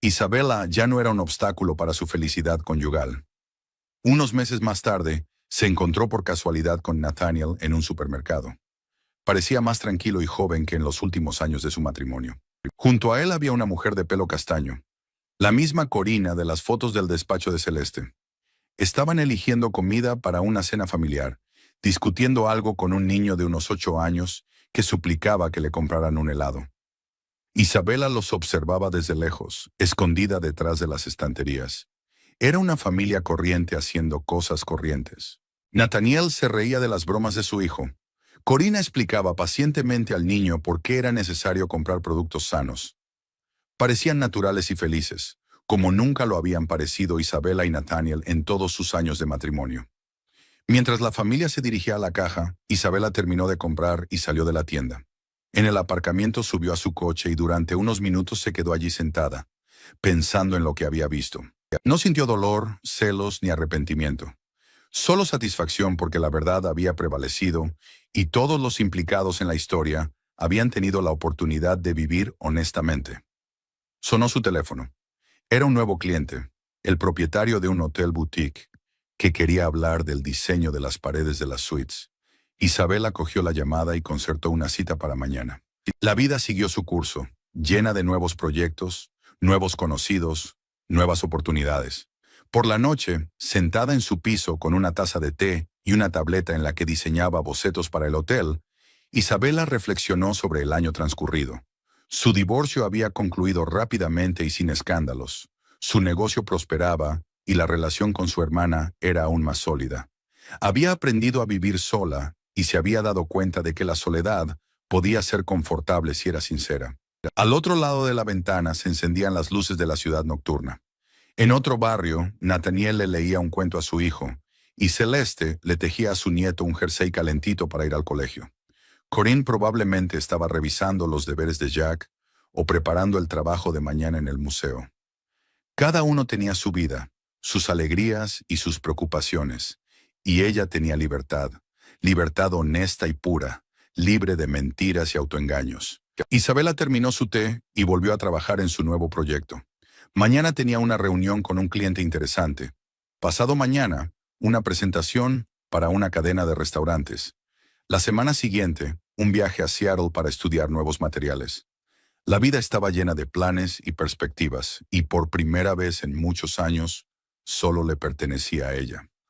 Isabella ya no era un obstáculo para su felicidad conyugal. Unos meses más tarde, se encontró por casualidad con Nathaniel en un supermercado. Parecía más tranquilo y joven que en los últimos años de su matrimonio. Junto a él había una mujer de pelo castaño, la misma Corina de las fotos del despacho de Celeste. Estaban eligiendo comida para una cena familiar, discutiendo algo con un niño de unos 8 años que suplicaba que le compraran un helado. Isabella los observaba desde lejos, escondida detrás de las estanterías. Era una familia corriente haciendo cosas corrientes. Nathaniel se reía de las bromas de su hijo. Corina explicaba pacientemente al niño por qué era necesario comprar productos sanos. Parecían naturales y felices, como nunca lo habían parecido Isabella y Nathaniel en todos sus años de matrimonio. Mientras la familia se dirigía a la caja, Isabella terminó de comprar y salió de la tienda. En el aparcamiento subió a su coche y durante unos minutos se quedó allí sentada, pensando en lo que había visto. No sintió dolor, celos ni arrepentimiento. Solo satisfacción porque la verdad había prevalecido y todos los implicados en la historia habían tenido la oportunidad de vivir honestamente. Sonó su teléfono. Era un nuevo cliente, el propietario de un hotel boutique, que quería hablar del diseño de las paredes de las suites. Isabella cogió la llamada y concertó una cita para mañana. La vida siguió su curso, llena de nuevos proyectos, nuevos conocidos, nuevas oportunidades. Por la noche, sentada en su piso con una taza de té y una tableta en la que diseñaba bocetos para el hotel, Isabella reflexionó sobre el año transcurrido. Su divorcio había concluido rápidamente y sin escándalos. Su negocio prosperaba y la relación con su hermana era aún más sólida. Había aprendido a vivir sola y se había dado cuenta de que la soledad podía ser confortable si era sincera. Al otro lado de la ventana se encendían las luces de la ciudad nocturna. En otro barrio, Nathaniel le leía un cuento a su hijo, y Celeste le tejía a su nieto un jersey calentito para ir al colegio. Corinne probablemente estaba revisando los deberes de Jack o preparando el trabajo de mañana en el museo. Cada uno tenía su vida, sus alegrías y sus preocupaciones, y ella tenía libertad, libertad honesta y pura, libre de mentiras y autoengaños. Isabella terminó su té y volvió a trabajar en su nuevo proyecto. Mañana tenía una reunión con un cliente interesante. Pasado mañana, una presentación para una cadena de restaurantes. La semana siguiente, un viaje a Seattle para estudiar nuevos materiales. La vida estaba llena de planes y perspectivas, y por primera vez en muchos años, solo le pertenecía a ella.